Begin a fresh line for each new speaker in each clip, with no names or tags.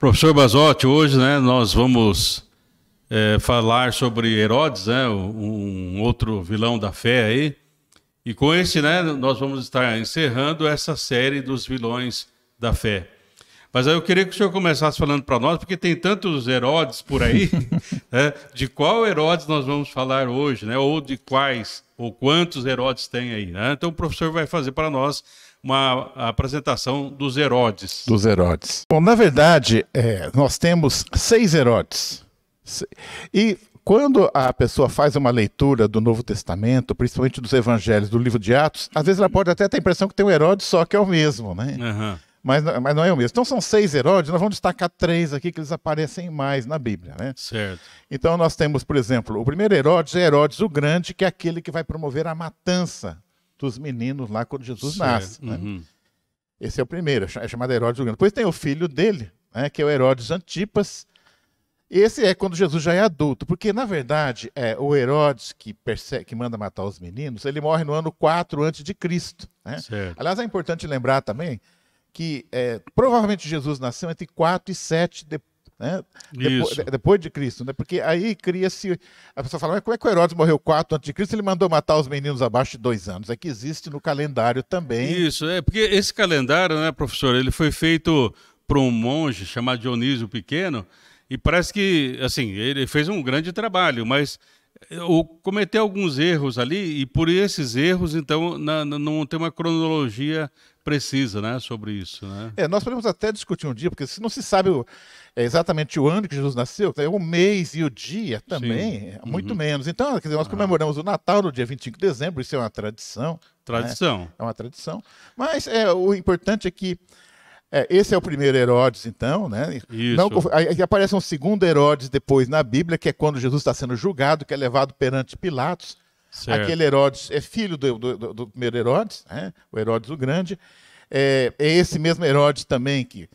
Professor Basotti, hoje, nós vamos falar sobre Herodes, um outro vilão da fé aí. E com esse, nós vamos estar encerrando essa série dos vilões da fé. Mas aí eu queria que o senhor começasse falando para nós, porque tem tantos Herodes por aí, de qual Herodes nós vamos falar hoje, ou de quais, ou quantos Herodes tem aí. Então o professor vai fazer para nós uma apresentação dos Herodes.
Dos Herodes. Bom, na verdade, nós temos 6 Herodes. E quando a pessoa faz uma leitura do Novo Testamento, principalmente dos Evangelhos, do livro de Atos, às vezes ela pode até ter a impressão que tem um Herodes só que é o mesmo, né?
Uhum.
Mas não é o mesmo. Então são 6 Herodes, nós vamos destacar 3 aqui que eles aparecem mais na Bíblia, né?
Certo.
Então nós temos, por exemplo, o primeiro Herodes é Herodes o Grande, que é aquele que vai promover a matança dos meninos lá quando Jesus nasce. Né?
Uhum.
Esse é o primeiro, é chamado Herodes o Grande. Depois tem o filho dele, que é o Herodes Antipas. Esse é quando Jesus já é adulto, porque na verdade o Herodes que manda matar os meninos, ele morre no ano 4 a.C. Né? Aliás, é importante lembrar também que provavelmente Jesus nasceu entre 4 e 7 depois de Cristo, né? Porque aí cria-se. A pessoa fala, mas como é que o Herodes morreu 4 a.C. Ele mandou matar os meninos abaixo de 2 anos? É que existe no calendário também.
Isso, porque esse calendário, professor, ele foi feito por um monge chamado Dionísio Pequeno, e parece que, assim, ele fez um grande trabalho, mas cometeu alguns erros ali, e por esses erros, então, não tem uma cronologia precisa, sobre isso, né?
Nós podemos até discutir um dia, porque se não se sabe exatamente o ano que Jesus nasceu, o mês e o dia também, muito menos. Então, quer dizer, nós comemoramos o Natal no dia 25 de dezembro, isso é uma tradição.
Tradição.
Né? É uma tradição. Mas o importante é que esse é o primeiro Herodes, então, né?
Isso.
Aí aparece um segundo Herodes depois na Bíblia, que é quando Jesus está sendo julgado, que é levado perante Pilatos. Certo. Aquele Herodes é filho do primeiro Herodes, o Herodes o Grande. É esse mesmo Herodes também que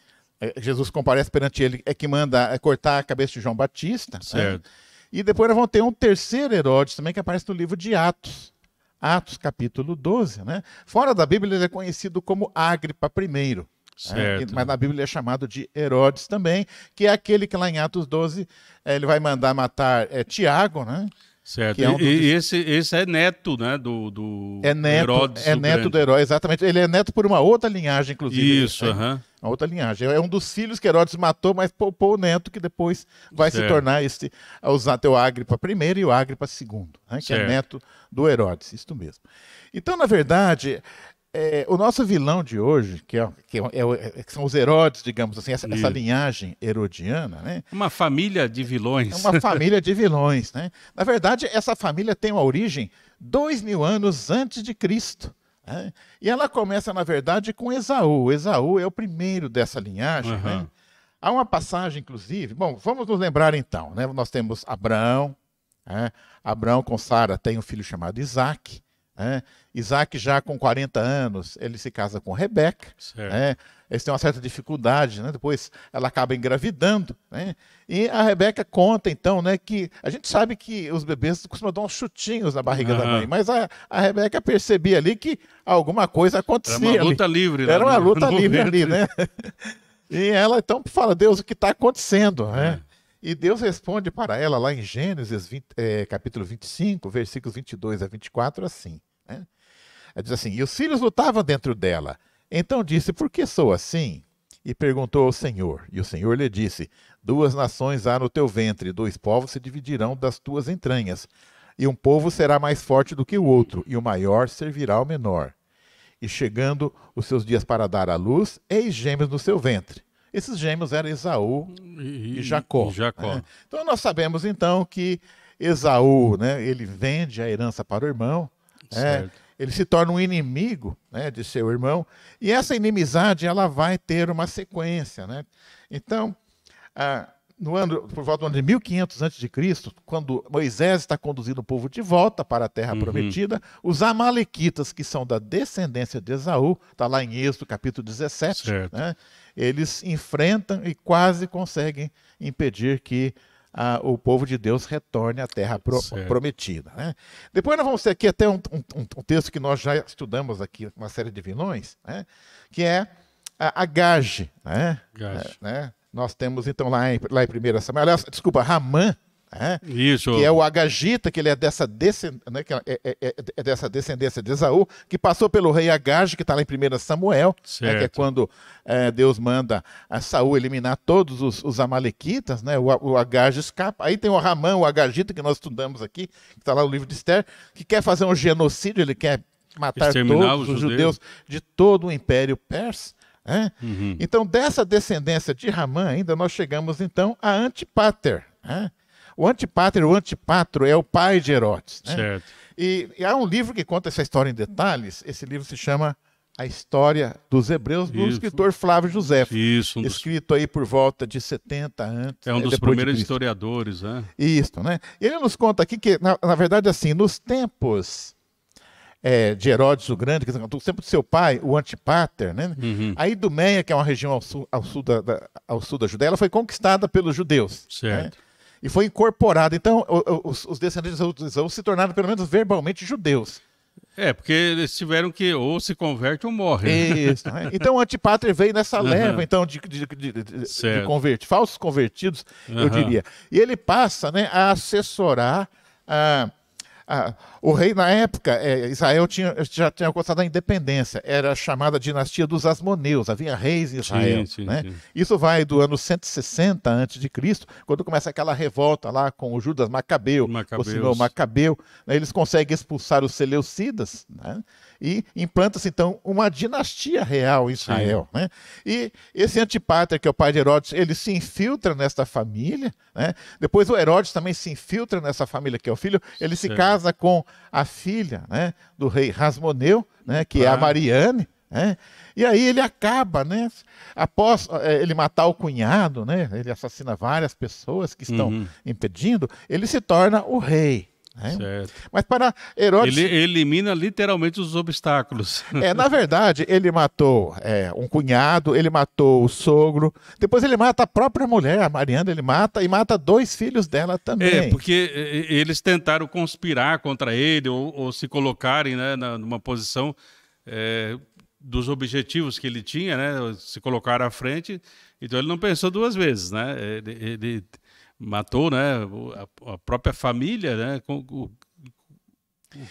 Jesus comparece perante ele, que manda cortar a cabeça de João Batista.
Certo.
E depois nós vamos ter um terceiro Herodes também que aparece no livro de Atos. Atos, capítulo 12. Né? Fora da Bíblia, ele é conhecido como Agripa I. Mas na Bíblia ele é chamado de Herodes também, que é aquele que lá em Atos 12 ele vai mandar matar Tiago, né?
Certo. Esse é neto, do Herodes.
É neto do Herodes, exatamente. Ele é neto por uma outra linhagem, inclusive.
Isso,
Uma outra linhagem. É um dos filhos que Herodes matou, mas poupou o neto, que depois vai se tornar o Agripa I e o Agripa II, que é neto do Herodes, isso mesmo. Então, na verdade, o nosso vilão de hoje, que são os Herodes, digamos assim, essa linhagem herodiana, né?
Uma família de vilões.
É uma família de vilões, né? Na verdade, essa família tem uma origem 2000 anos antes de Cristo. Né? E ela começa, na verdade, com Esaú. Esaú é o primeiro dessa linhagem. Né? Há uma passagem, inclusive. Bom, vamos nos lembrar então. Né? Nós temos Abraão. Abraão com Sara tem um filho chamado Isaac. Isaac já com 40 anos, ele se casa com Rebeca. Eles têm uma certa dificuldade, né? Depois ela acaba engravidando. Né? E a Rebeca conta, então, que a gente sabe que os bebês costumam dar uns chutinhos na barriga da mãe, mas a Rebeca percebia ali que alguma coisa acontecia.
Era uma luta livre.
Era uma luta livre ali, né? E ela, então, fala, Deus, o que está acontecendo? E Deus responde para ela lá em Gênesis capítulo 25, versículos 22 a 24, assim. Ela diz assim, e os filhos lutavam dentro dela. Então disse, por que sou assim? E perguntou ao Senhor. E o Senhor lhe disse, 2 nações há no teu ventre, 2 povos se dividirão das tuas entranhas. E um povo será mais forte do que o outro, e o maior servirá ao menor. E chegando os seus dias para dar à luz, eis gêmeos no seu ventre. Esses gêmeos eram Esaú e Jacó. Né? Então nós sabemos então que Esaú, ele vende a herança para o irmão, ele se torna um inimigo, de seu irmão, e essa inimizade ela vai ter uma sequência. Né? Então, por volta do ano de 1500 a.C., quando Moisés está conduzindo o povo de volta para a terra prometida, os amalequitas, que são da descendência de Esaú, está lá em Êxodo capítulo 17, eles enfrentam e quase conseguem impedir que o povo de Deus retorne à terra prometida. Né? Depois nós vamos ter aqui até um texto que nós já estudamos aqui, uma série de vilões, que é a Gage. Nós temos então lá em 1 Samuel, aliás, desculpa, Ramã,
Isso.
que é o Agagita, que ele é dessa, né, que é dessa descendência de Esaú, que passou pelo rei Agag, que está lá em 1 Samuel, né, que é quando Deus manda a Saul eliminar todos os amalequitas, né, o Agag escapa. Aí tem o Ramã, o Agagita, que nós estudamos aqui, que está lá no livro de Esther, que quer fazer um genocídio, ele quer matar todos os judeus de todo o Império Persa. Então, dessa descendência de Ramã, ainda nós chegamos então a Antipater. O Antipatro é o pai de Herodes.
Certo.
E há um livro que conta essa história em detalhes. Esse livro se chama A História dos Hebreus, do escritor Flávio José.
Isso.
Escrito aí por volta de 70 antes.
É um dos primeiros historiadores, né?
Isso, né? E ele nos conta aqui que, na verdade, assim, nos tempos de Herodes o Grande, no tempo de seu pai, o Antipater, né? A Idumeia, que é uma região ao sul da Judéia, ela foi conquistada pelos judeus.
Certo.
Né? E foi incorporada. Então, os descendentes de Esaú se tornaram, pelo menos verbalmente, judeus.
Porque eles tiveram que ou se converte ou morre.
Isso. Né? Então, o Antipater veio nessa leva então, de falsos convertidos, eu diria. E ele passa, né, a assessorar o rei, na época, Israel já tinha alcançado a independência. Era chamada dinastia dos Asmoneus. Havia reis em Israel. Sim. Isso vai do ano 160 a.C., quando começa aquela revolta lá com o Judas Macabeu, o senhor Macabeu. Né, eles conseguem expulsar os Seleucidas, né, e implanta-se, então, uma dinastia real em Israel. Né? E esse Antipater, que é o pai de Herodes, ele se infiltra nesta família. Né? Depois o Herodes também se infiltra nessa família, que é o filho. Ele se casa com a filha, né, do rei Rasmoneu, né, que é a Mariane. Né? E aí ele acaba, né, após ele matar o cunhado, né, ele assassina várias pessoas que estão impedindo, ele se torna o rei. Né? Mas para Herodes...
Ele elimina literalmente os obstáculos.
Na verdade, ele matou um cunhado, ele matou o sogro, depois ele mata a própria mulher, a Mariana, ele mata, e mata 2 filhos dela também.
Porque eles tentaram conspirar contra ele ou se colocarem, né, numa posição dos objetivos que ele tinha, né, se colocaram à frente, então ele não pensou 2 vezes, né? Ele matou, né, a própria família, né, o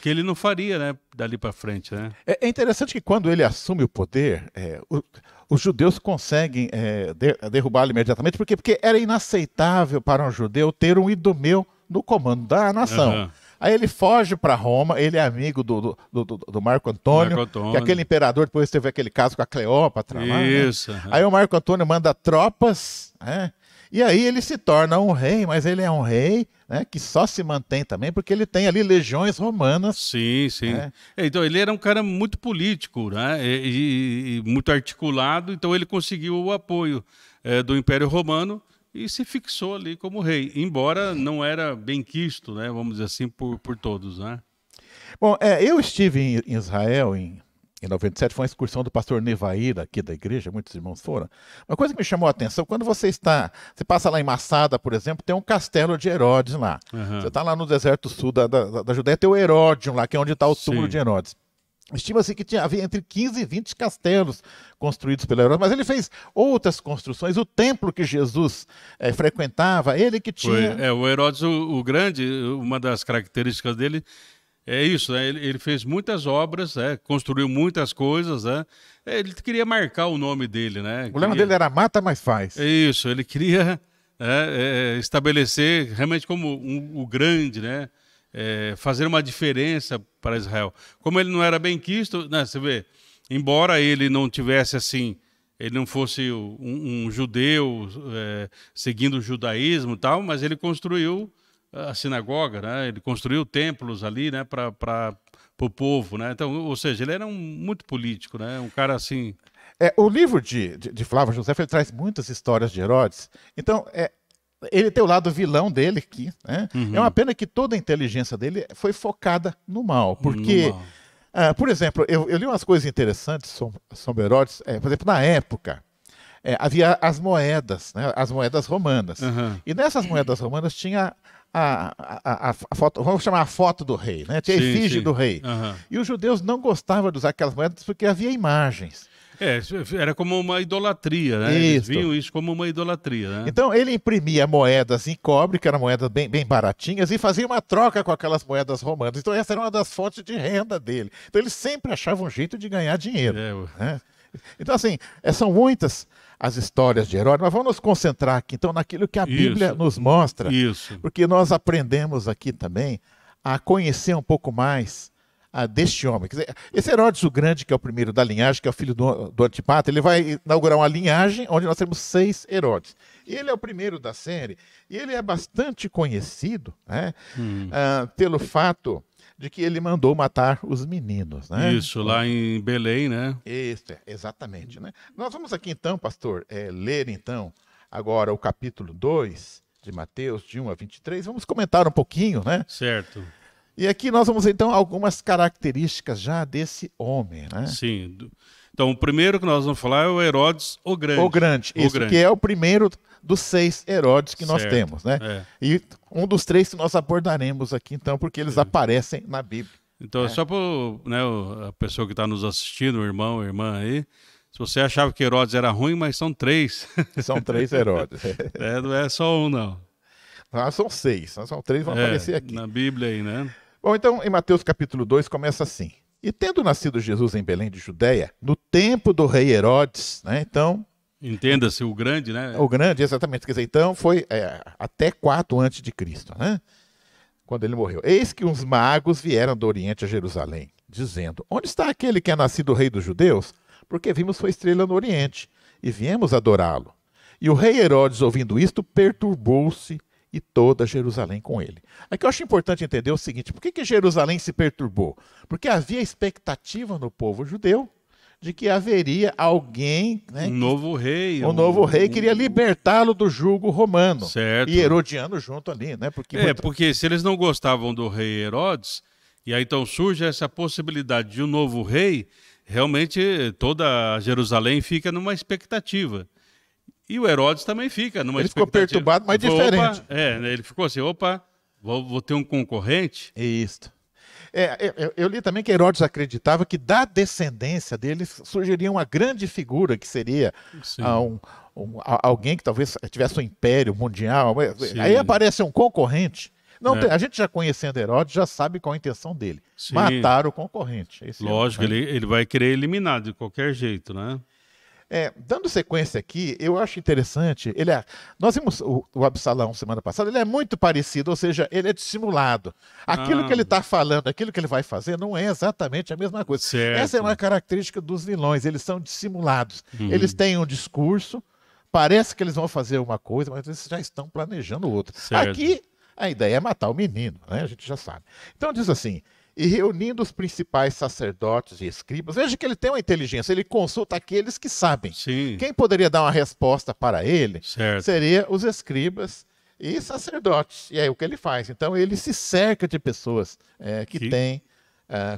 que ele não faria, né, dali para frente, né?
É interessante que quando ele assume o poder, os judeus conseguem derrubá-lo imediatamente, porque era inaceitável para um judeu ter um idumeu no comando da nação. Aí ele foge para Roma, ele é amigo do Marco Antônio, que é aquele imperador, depois teve aquele caso com a Cleópatra.
Isso.
Lá, né? Aí o Marco Antônio manda tropas, e aí ele se torna um rei, mas ele é um rei, né, que só se mantém também porque ele tem ali legiões romanas.
Sim. Então ele era um cara muito político, né, e muito articulado, então ele conseguiu o apoio do Império Romano e se fixou ali como rei, embora não era bem quisto, né, vamos dizer assim, por todos, né?
Bom, eu estive em Israel em 97, foi uma excursão do pastor Nevair aqui da igreja, muitos irmãos foram. Uma coisa que me chamou a atenção, quando você passa lá em Massada, por exemplo, tem um castelo de Herodes lá. Você está lá no deserto sul da Judéia, tem o Heródion lá, que é onde está o túmulo de Herodes. Estima-se que havia entre 15 e 20 castelos construídos pelo Herodes, mas ele fez outras construções. O templo que Jesus frequentava, ele que tinha...
O Herodes o Grande, uma das características dele é isso, né? Ele fez muitas obras, construiu muitas coisas, né? Ele queria marcar o nome dele, né?
O lema dele era mata, mas faz.
Isso, ele queria estabelecer realmente como o grande, né? Fazer uma diferença para Israel. Como ele não era bem quisto, né? Você vê, embora ele não tivesse assim, ele não fosse um judeu seguindo o judaísmo e tal, mas ele construiu a sinagoga, né? Ele construiu templos ali, né, para o povo, né? Então, ou seja, ele era muito político, né? Um cara assim...
O livro de Flávio José, ele traz muitas histórias de Herodes. Então, ele tem o lado vilão dele aqui, né? É uma pena que toda a inteligência dele foi focada no mal, porque... por exemplo, eu li umas coisas interessantes sobre Herodes. Por exemplo, na época, havia as moedas, né? As moedas romanas. E nessas moedas romanas tinha a foto, vamos chamar a foto do rei, né? Tinha a efígie do rei. E os judeus não gostavam de usar aquelas moedas porque havia imagens.
Era como uma idolatria, né? Eles viam isso como uma idolatria, né?
Então ele imprimia moedas em cobre, que eram moedas bem baratinhas, e fazia uma troca com aquelas moedas romanas. Então essa era uma das fontes de renda dele. Então ele sempre achava um jeito de ganhar dinheiro. Né? Então assim, são muitas as histórias de Herodes, mas vamos nos concentrar aqui então naquilo que a Bíblia nos mostra. Porque nós aprendemos aqui também a conhecer um pouco mais deste homem. Quer dizer, esse Herodes o Grande, que é o primeiro da linhagem, que é o filho do Antipater, ele vai inaugurar uma linhagem onde nós temos 6 Herodes. E ele é o primeiro da série, e ele é bastante conhecido, né, pelo fato de que ele mandou matar os meninos. Né?
Isso, lá em Belém, né?
Isso, exatamente. Né? Nós vamos aqui então, pastor, ler então agora o capítulo 2 de Mateus, de 1 a 23. Vamos comentar um pouquinho, né?
Certo.
E aqui nós vamos então algumas características já desse homem, né?
Sim. Então o primeiro que nós vamos falar é o Herodes o Grande.
O Grande, que é o primeiro dos 6 Herodes que nós temos, né? E um dos 3 que nós abordaremos aqui então, porque eles aparecem na Bíblia.
Então só para a pessoa que está nos assistindo, o irmão, a irmã aí, se você achava que Herodes era ruim, mas são 3.
São 3 Herodes.
Não é só um, não.
São 6, são 3 vão aparecer aqui.
Na Bíblia aí, né?
Bom, então, em Mateus capítulo 2 começa assim. E tendo nascido Jesus em Belém de Judeia, no tempo do rei Herodes, né? Então...
Entenda-se, o Grande, né?
O Grande, exatamente. Quer dizer, então foi até 4 antes de Cristo, né? Quando ele morreu. Eis que uns magos vieram do Oriente a Jerusalém, dizendo, onde está aquele que é nascido rei dos judeus? Porque vimos sua estrela no Oriente, e viemos adorá-lo. E o rei Herodes, ouvindo isto, perturbou-se, e toda Jerusalém com ele. Aqui eu acho importante entender o seguinte, por que Jerusalém se perturbou? Porque havia expectativa no povo judeu de que haveria alguém... Né,
um novo rei.
Um novo rei queria libertá-lo do jugo romano.
Certo.
E Herodiano junto ali, né?
Porque se eles não gostavam do rei Herodes, e aí então surge essa possibilidade de um novo rei, realmente toda Jerusalém fica numa expectativa. E o Herodes também fica numa expectativa. Ele ficou
perturbado, mas diferente.
Ele ficou assim, vou ter um concorrente.
Isso. Eu li também que Herodes acreditava que da descendência dele surgiria uma grande figura, que seria alguém que talvez tivesse um império mundial. Sim. Aí aparece um concorrente. A gente já conhecendo Herodes, já sabe qual a intenção dele. Sim. Matar o concorrente.
Lógico, ele vai querer eliminar de qualquer jeito, né?
Dando sequência aqui, eu acho interessante, nós vimos o Absalão semana passada, ele é muito parecido, ou seja, ele é dissimulado. Aquilo que ele está falando, aquilo que ele vai fazer, não é exatamente a mesma coisa.
Certo.
Essa é uma característica dos vilões, eles são dissimulados. Eles têm um discurso, parece que eles vão fazer uma coisa, mas eles já estão planejando outra.
Certo.
Aqui, a ideia é matar o menino, né? A gente já sabe. Então diz assim... E reunindo os principais sacerdotes e escribas, veja que ele tem uma inteligência, ele consulta aqueles que sabem.
Sim.
Quem poderia dar uma resposta para ele
certo.
Seria os escribas e sacerdotes. E é o que ele faz. Então ele se cerca de pessoas que têm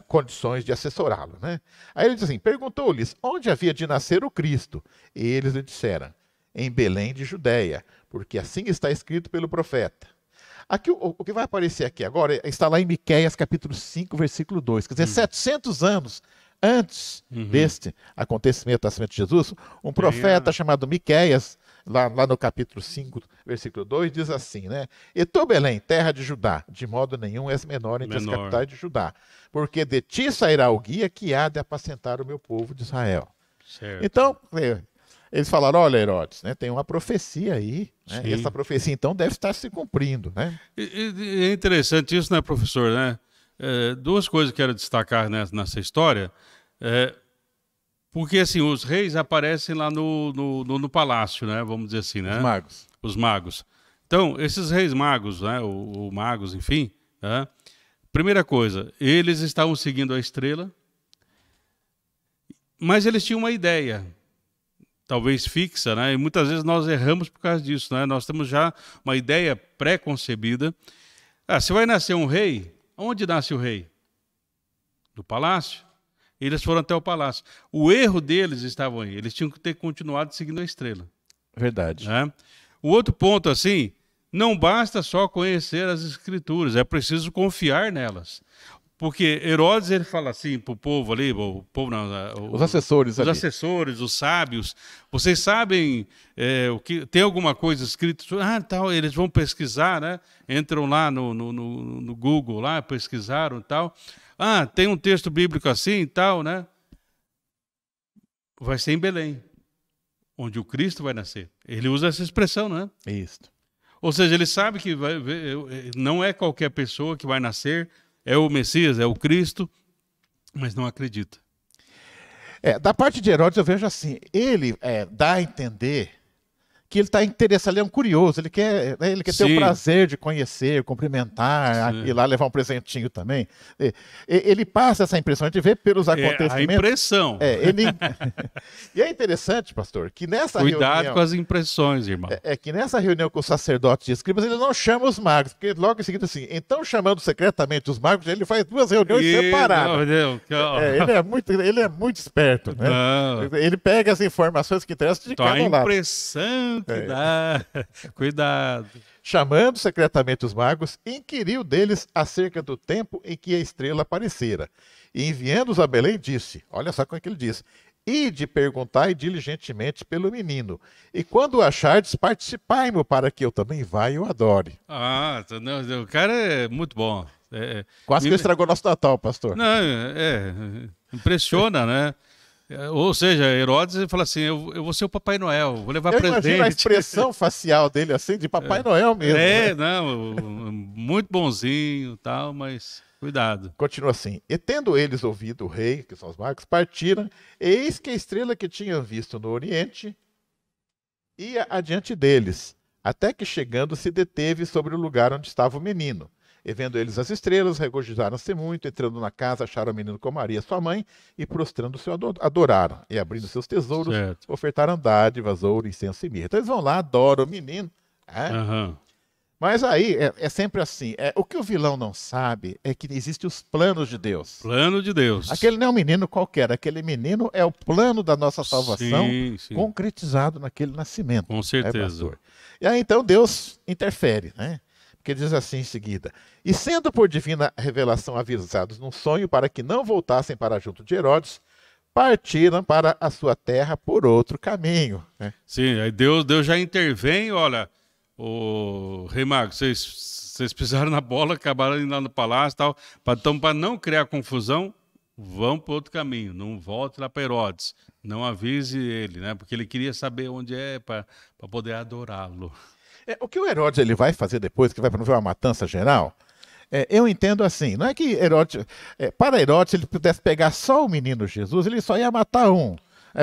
condições de assessorá-lo. Né? Aí ele diz assim, perguntou-lhes onde havia de nascer o Cristo. E eles lhe disseram, em Belém de Judeia, porque assim está escrito pelo profeta. Aqui, o que vai aparecer aqui agora está lá em Miqueias, capítulo 5, versículo 2. Quer dizer, 700 anos antes deste acontecimento do nascimento de Jesus, um profeta chamado Miqueias, lá no capítulo 5, versículo 2, diz assim, né? E tu, Belém, terra de Judá, de modo nenhum és menor entre as capitais de Judá, porque de ti sairá o guia que há de apacentar o meu povo de Israel.
Certo.
Então... Eles falaram, olha, Herodes, né, tem uma profecia aí, né, e essa profecia, então, deve estar se cumprindo. Né?
É interessante isso, né, professor? Né? Duas coisas que quero destacar nessa história. Porque, assim, os reis aparecem lá no palácio, né, vamos dizer assim, né? Os magos. Então, esses reis magos, né, ou magos, enfim, né? Primeira coisa, eles estavam seguindo a estrela, mas eles tinham uma ideia, talvez fixa, né? E muitas vezes nós erramos por causa disso, né? Nós temos já uma ideia pré-concebida. Se vai nascer um rei, onde nasce o rei? No palácio. Eles foram até o palácio. O erro deles estava aí. Eles tinham que ter continuado seguindo a estrela.
Verdade.
Né? O outro ponto, assim, não basta só conhecer as escrituras, é preciso confiar nelas. Porque Herodes, ele fala assim para o povo ali, o povo não,
Os assessores ali.
Os assessores, os sábios, vocês sabem o que tem alguma coisa escrita? Tal, eles vão pesquisar, né? Entram lá no Google, lá, pesquisaram e tal. Tem um texto bíblico assim e tal, né? Vai ser em Belém, onde o Cristo vai nascer. Ele usa essa expressão, não é?
Isso.
Ou seja, ele sabe que não é qualquer pessoa que vai nascer, é o Messias, é o Cristo, mas não acredita.
Da parte de Herodes eu vejo assim, ele dá a entender que ele está interessado, ele é um curioso, ele quer ter o prazer de conhecer, cumprimentar, ir lá levar um presentinho também. Ele passa essa impressão, a gente vê pelos acontecimentos.
A impressão.
E é interessante, pastor, que nessa
Cuidado com as impressões, irmão.
Que nessa reunião com os sacerdotes e escribas, ele não chama os magos, porque logo em seguida assim, então chamando secretamente os magos, ele faz 2 reuniões separadas. Ele é muito esperto, né? Ele pega as informações que interessam de cada lado.
A impressão que dá. Cuidado.
Chamando secretamente os magos, inquiriu deles acerca do tempo em que a estrela aparecera. E enviando-os a Belém, disse, olha só como é que ele diz, ide perguntai diligentemente pelo menino, e quando o achardes, participai-mo para que eu também vá e o adore.
O cara é muito bom.
Quase que estragou nosso Natal, pastor.
Não, impressiona, né? Ou seja, Herodes fala assim, eu vou ser o Papai Noel, vou levar presente.
Imagino a expressão facial dele assim, de Papai Noel mesmo.
Muito bonzinho, tal, mas cuidado.
Continua assim, e tendo eles ouvido o rei, que são os magos, partiram, eis que a estrela que tinham visto no oriente ia adiante deles, até que chegando se deteve sobre o lugar onde estava o menino. E vendo eles as estrelas, regozijaram-se muito, entrando na casa, acharam o menino com Maria, sua mãe, e prostrando-se, adoraram. E abrindo seus tesouros, ofertaram dádivas, ouro, incenso e mirra. Então eles vão lá, adoram o menino. Mas aí é sempre assim. O que o vilão não sabe é que existem os planos de Deus.
Plano de Deus.
Aquele não é um menino qualquer, aquele menino é o plano da nossa salvação concretizado naquele nascimento.
Com certeza.
E aí então Deus interfere, né? Que diz assim em seguida, e sendo por divina revelação avisados num sonho para que não voltassem para junto de Herodes, partiram para a sua terra por outro caminho. Né?
Sim, aí Deus já intervém, olha, o Rei Mago, vocês pisaram na bola, acabaram indo lá no palácio e tal, então para não criar confusão, vão para outro caminho, não volte lá para Herodes, não avise ele, né? Porque ele queria saber onde é para poder adorá-lo.
O que o Herodes ele vai fazer depois, que vai promover uma matança geral, eu entendo assim, não é que Herodes, para Herodes, se ele pudesse pegar só o menino Jesus, ele só ia matar um.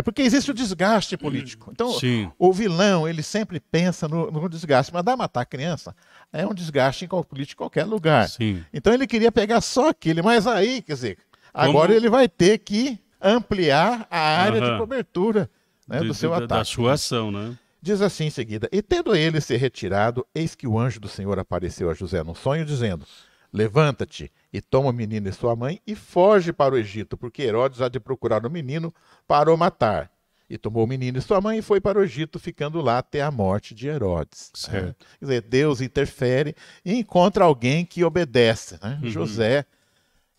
Porque existe o desgaste político. Então, o vilão, ele sempre pensa no desgaste, mas matar a criança é um desgaste político em qualquer lugar.
Sim.
Então ele queria pegar só aquele, mas aí, quer dizer, agora ele vai ter que ampliar a área de cobertura, né, do seu ataque.
Da sua ação, né?
Diz assim em seguida, e tendo ele se retirado, eis que o anjo do Senhor apareceu a José num sonho, dizendo, levanta-te e toma o menino e sua mãe e foge para o Egito, porque Herodes há de procurar o menino para o matar. E tomou o menino e sua mãe e foi para o Egito, ficando lá até a morte de Herodes.
Certo.
Quer dizer, Deus interfere e encontra alguém que obedece. Né? José,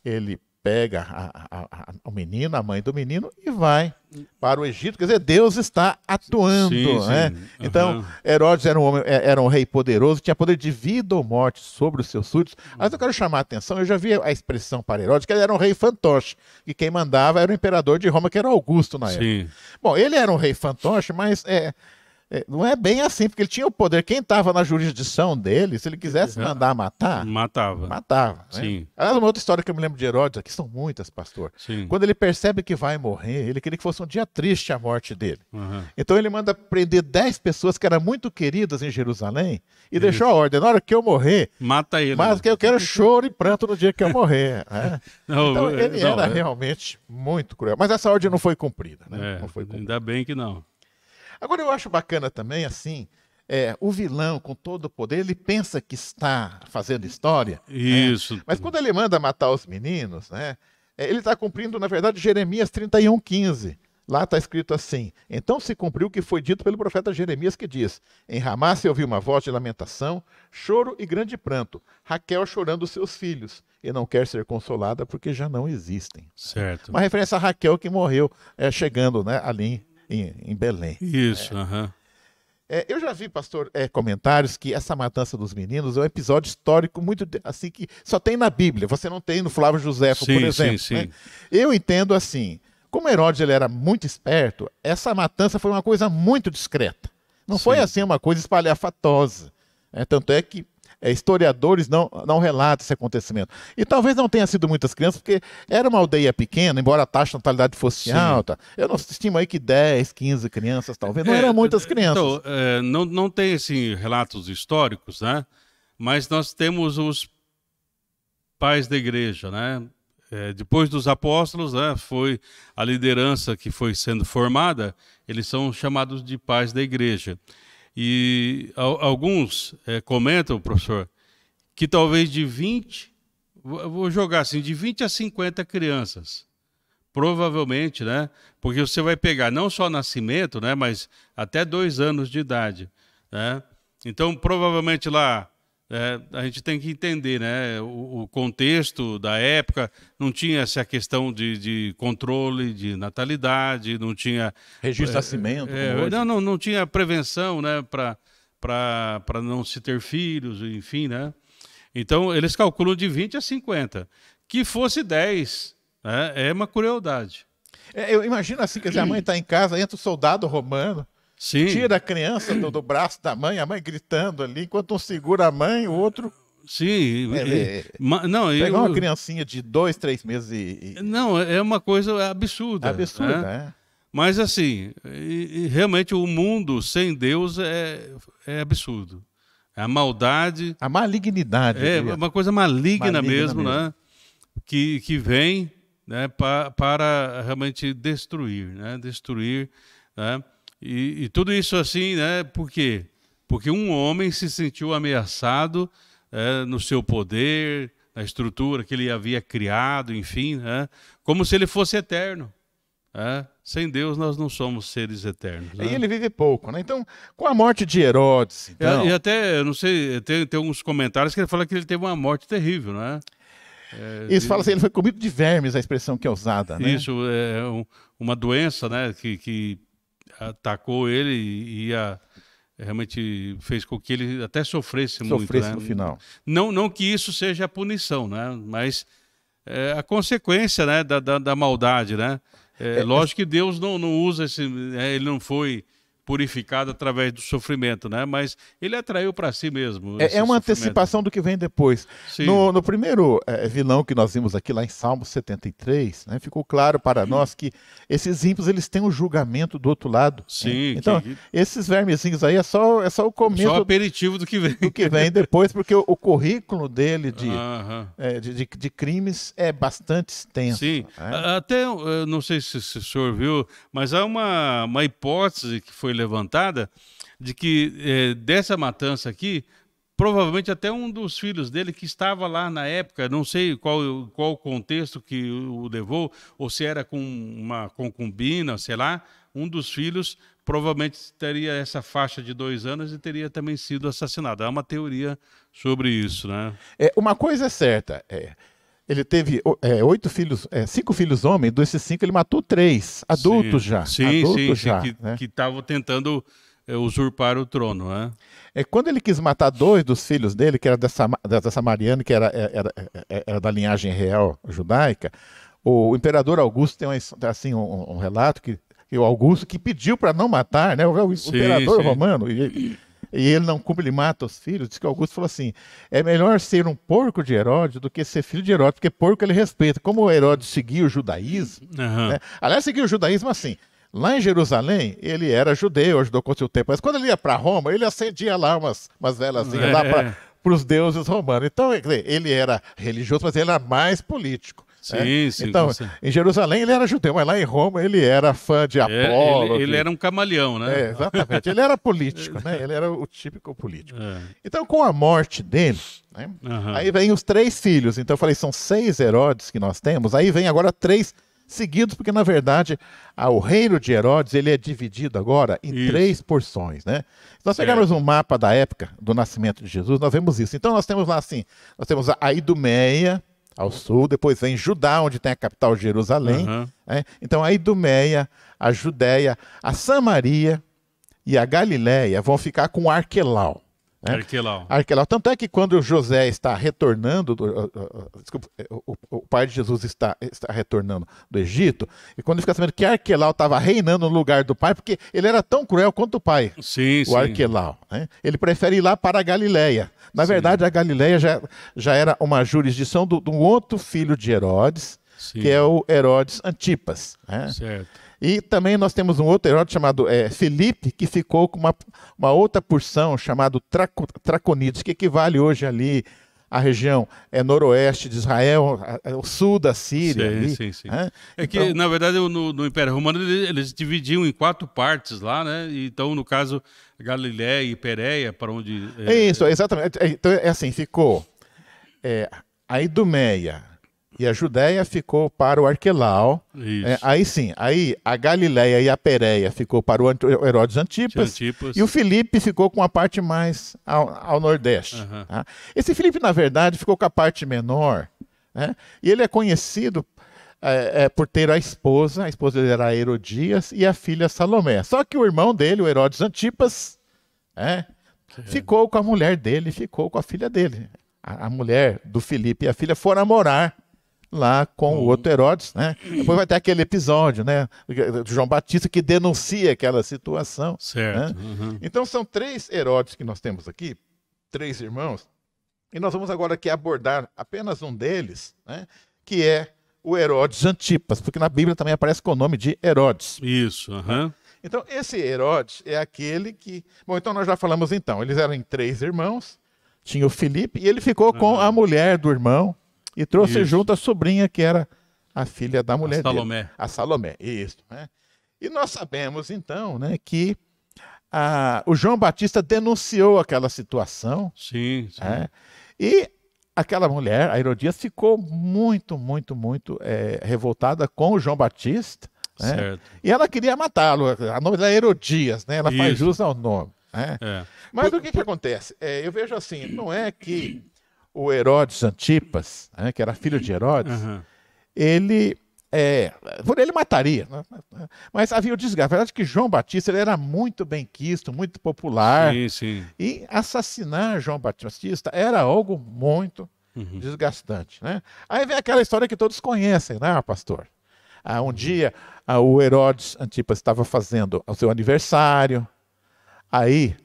ele pega o menino, a mãe do menino e vai para o Egito. Quer dizer, Deus está atuando. Né? Então, Herodes era um rei poderoso, tinha poder de vida ou morte sobre os seus súditos. Mas eu quero chamar a atenção, eu já vi a expressão para Herodes, que ele era um rei fantoche, e quem mandava era o imperador de Roma, que era Augusto na época. Bom, ele era um rei fantoche, mas não é bem assim, porque ele tinha o poder. Quem estava na jurisdição dele, se ele quisesse mandar matar,
matava.
Né?
Sim.
Aliás, uma outra história que eu me lembro de Herodes, aqui são muitas, pastor.
Sim.
Quando ele percebe que vai morrer, ele queria que fosse um dia triste a morte dele. Então ele manda prender 10 pessoas que eram muito queridas em Jerusalém e deixou a ordem, na hora que eu morrer,
mata ele.
Mas que eu quero choro e pranto no dia que eu morrer. Né? Então ele era realmente muito cruel. Mas essa ordem não foi cumprida. Né? Não foi cumprida.
Ainda bem que não.
Agora eu acho bacana também, assim, o vilão com todo o poder, ele pensa que está fazendo história.
Isso.
Né? Mas quando ele manda matar os meninos, né, ele está cumprindo, na verdade, Jeremias 31:15. Lá está escrito assim: então se cumpriu o que foi dito pelo profeta Jeremias, que diz: em Ramá se ouviu uma voz de lamentação, choro e grande pranto, Raquel chorando os seus filhos, e não quer ser consolada porque já não existem.
Certo.
Uma referência a Raquel que morreu chegando, né, ali em Belém.
Isso,
Eu já vi, pastor, comentários que essa matança dos meninos é um episódio histórico muito assim que só tem na Bíblia, você não tem no Flávio Josefo, por exemplo.
Sim.
Né? Eu entendo assim, como Herodes ele era muito esperto, essa matança foi uma coisa muito discreta. Não foi assim uma coisa espalhafatosa. Tanto é que historiadores não relatam esse acontecimento. E talvez não tenha sido muitas crianças, porque era uma aldeia pequena, embora a taxa de natalidade fosse alta. Eu não estimo aí que 10, 15 crianças, talvez. Não eram muitas crianças.
Então, não tem assim, relatos históricos, né? Mas nós temos os pais da igreja, né? Depois dos apóstolos, né, foi a liderança que foi sendo formada, eles são chamados de pais da igreja. E alguns comentam, professor, que talvez de 20, vou jogar assim, de 20 a 50 crianças, provavelmente, né? Porque você vai pegar não só nascimento, né, mas até 2 anos de idade, né? Então, provavelmente lá, a gente tem que entender, né, o contexto da época, não tinha essa questão de controle de natalidade, não tinha
registro de nascimento.
Não tinha prevenção, né, para não se ter filhos, enfim, né? Então eles calculam de 20 a 50. Que fosse 10, né, é uma crueldade.
Eu imagino assim, quer dizer, a mãe está em casa, entra o soldado romano,
Sim.
Tira a criança do braço da mãe, a mãe gritando ali, enquanto um segura a mãe, o outro...
Sim.
Pegar uma criancinha de 2, 3 meses
Não, é uma coisa absurda.
Absurda,
né? Mas assim, realmente o mundo sem Deus é absurdo. A maldade...
A malignidade.
É uma coisa maligna mesmo, né? Que vem, né, para realmente destruir, né? Destruir, né? E tudo isso assim, né? Por quê? Porque um homem se sentiu ameaçado no seu poder, na estrutura que ele havia criado, enfim, né? Como se ele fosse eterno. Sem Deus nós não somos seres eternos. Né?
E ele vive pouco, né? Então, com a morte de Herodes... Então...
E até, eu não sei, tem alguns comentários que ele fala que ele teve uma morte terrível, né?
Isso fala assim, ele foi comido de vermes, a expressão que é usada, né?
Isso, uma doença, né, que atacou ele e realmente fez com que ele até sofresse muito, né?
No final.
Não que isso seja a punição, né? Mas a consequência, né, da maldade, né? Lógico que Deus não usa ele não foi purificado através do sofrimento, né? Mas ele atraiu para si mesmo.
É uma antecipação do que vem depois. No primeiro vilão que nós vimos aqui, lá em Salmo 73, né, ficou claro para nós que esses ímpios eles têm um julgamento do outro lado.
Sim.
Né? Então, esses vermezinhos aí é só o começo. Só
o aperitivo do que vem.
Do que vem depois, porque o currículo dele de crimes é bastante extenso.
Sim. Até, não sei se o senhor viu, mas há uma hipótese que foi levantada de que dessa matança aqui, provavelmente até um dos filhos dele que estava lá na época, não sei qual o contexto que o levou, ou se era com uma concubina, sei lá, um dos filhos provavelmente teria essa faixa de 2 anos e teria também sido assassinado. Há uma teoria sobre isso, né?
Uma coisa é certa, ele teve 5 filhos homens, desses 5 ele matou 3, adultos já.
Sim, que estavam tentando usurpar o trono. Né?
Quando ele quis matar 2 dos filhos dele, que era dessa Mariana, que era da linhagem real judaica, o imperador Augusto tem assim, um relato que o Augusto que pediu para não matar, né? O imperador romano... E ele não cumpre, ele mata os filhos. Diz que Augusto falou assim, é melhor ser um porco de Herodes do que ser filho de Herodes, porque porco ele respeita. Como Herodes seguia o judaísmo, né? Aliás, seguia o judaísmo assim, lá em Jerusalém, ele era judeu, ajudou com o seu tempo, mas quando ele ia para Roma, ele acendia lá umas velazinhas lá para os deuses romanos. Então, ele era religioso, mas ele era mais político.
Sim,
então, em Jerusalém ele era judeu, mas lá em Roma ele era fã de Apolo.
Ele era um camaleão, né?
Exatamente, ele era político, né? Ele era o típico político. Então, com a morte dele, né? Aí vem os 3 filhos. Então, eu falei, são 6 Herodes que nós temos. Aí vem agora 3 seguidos, porque na verdade o reino de Herodes ele é dividido agora em 3 porções, né? Se nós pegarmos um mapa da época do nascimento de Jesus, nós vemos isso. Então nós temos lá assim, nós temos a Idumeia ao sul, depois vem Judá, onde tem a capital Jerusalém, né? Então a Idumeia, a Judéia, a Samaria e a Galiléia vão ficar com Arquelau. Arquelau. Tanto é que quando José está retornando, o pai de Jesus está retornando do Egito, e quando ele fica sabendo que Arquelau estava reinando no lugar do pai, porque ele era tão cruel quanto o pai, o Arquelau, né? Ele prefere ir lá para a Galiléia. Na verdade, a Galiléia já era uma jurisdição de um outro filho de Herodes, que é o Herodes Antipas, né?
Certo.
E também nós temos um outro Herodes chamado Filipe, que ficou com uma outra porção chamada Traconides, que equivale hoje ali à região noroeste de Israel, o sul da Síria.
Sim. É que, na verdade, no Império Romano eles dividiam em 4 partes lá, né? Então, no caso, Galiléia e Pérea, para onde...
Isso, exatamente. Então, assim, ficou a Idumeia e a Judéia ficou para o Arquelau. Aí sim, aí a Galiléia e a Pérea ficou para o Herodes Antipas. E o Filipe ficou com a parte mais ao nordeste. Tá? Esse Filipe, na verdade, ficou com a parte menor, né? E ele é conhecido por ter a esposa dele era Herodias e a filha Salomé. Só que o irmão dele, o Herodes Antipas, ficou com a mulher dele, ficou com a filha dele. A mulher do Filipe e a filha foram morar lá com o outro Herodes, né? Depois vai ter aquele episódio, né, do João Batista que denuncia aquela situação.
Certo.
Né? Então são 3 Herodes que nós temos aqui, 3 irmãos, e nós vamos agora aqui abordar apenas um deles, né, que é o Herodes Antipas, porque na Bíblia também aparece com o nome de Herodes.
Isso.
Então esse Herodes é aquele que... Bom, então nós já falamos então, eles eram em 3 irmãos, tinha o Filipe, e ele ficou com a mulher do irmão, e trouxe junto a sobrinha, que era a filha da mulher dele. A Salomé. Isso. Né? E nós sabemos, então, né, que o João Batista denunciou aquela situação.
Sim.
E aquela mulher, a Herodias, ficou muito revoltada com o João Batista. Né? E ela queria matá-lo. O nome dela é Herodias, né? Ela faz jus ao nome. Né? Mas o que acontece? Eu vejo assim, não é que o Herodes Antipas, né, que era filho de Herodes, por ele mataria. Né? Mas havia o desgaste. A verdade é que João Batista ele era muito bem quisto, muito popular.
Sim.
E assassinar João Batista era algo muito desgastante. Né? Aí vem aquela história que todos conhecem, né, pastor? Um dia o Herodes Antipas estava fazendo o seu aniversário, aí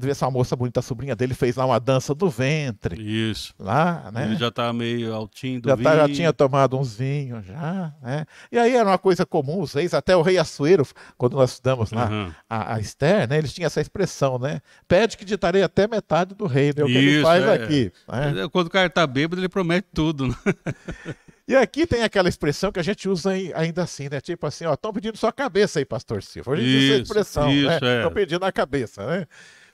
essa moça bonita, a sobrinha dele, fez lá uma dança do ventre.
Isso.
Lá, né?
Ele já estava meio altinho do vinho.
Já tinha tomado uns vinhos, já. Né? E aí era uma coisa comum, os reis, até o rei Assuero, quando nós estudamos lá a Esther, né? Eles tinham essa expressão, né? Pede que ditarei até metade do reino. É o que ele faz aqui. Né?
Quando o cara está bêbado, ele promete tudo. Né?
E aqui tem aquela expressão que a gente usa ainda assim, né? Tipo assim, ó, estão pedindo sua cabeça aí, pastor Silva. A gente usa essa expressão, né? Estão pedindo a cabeça, né?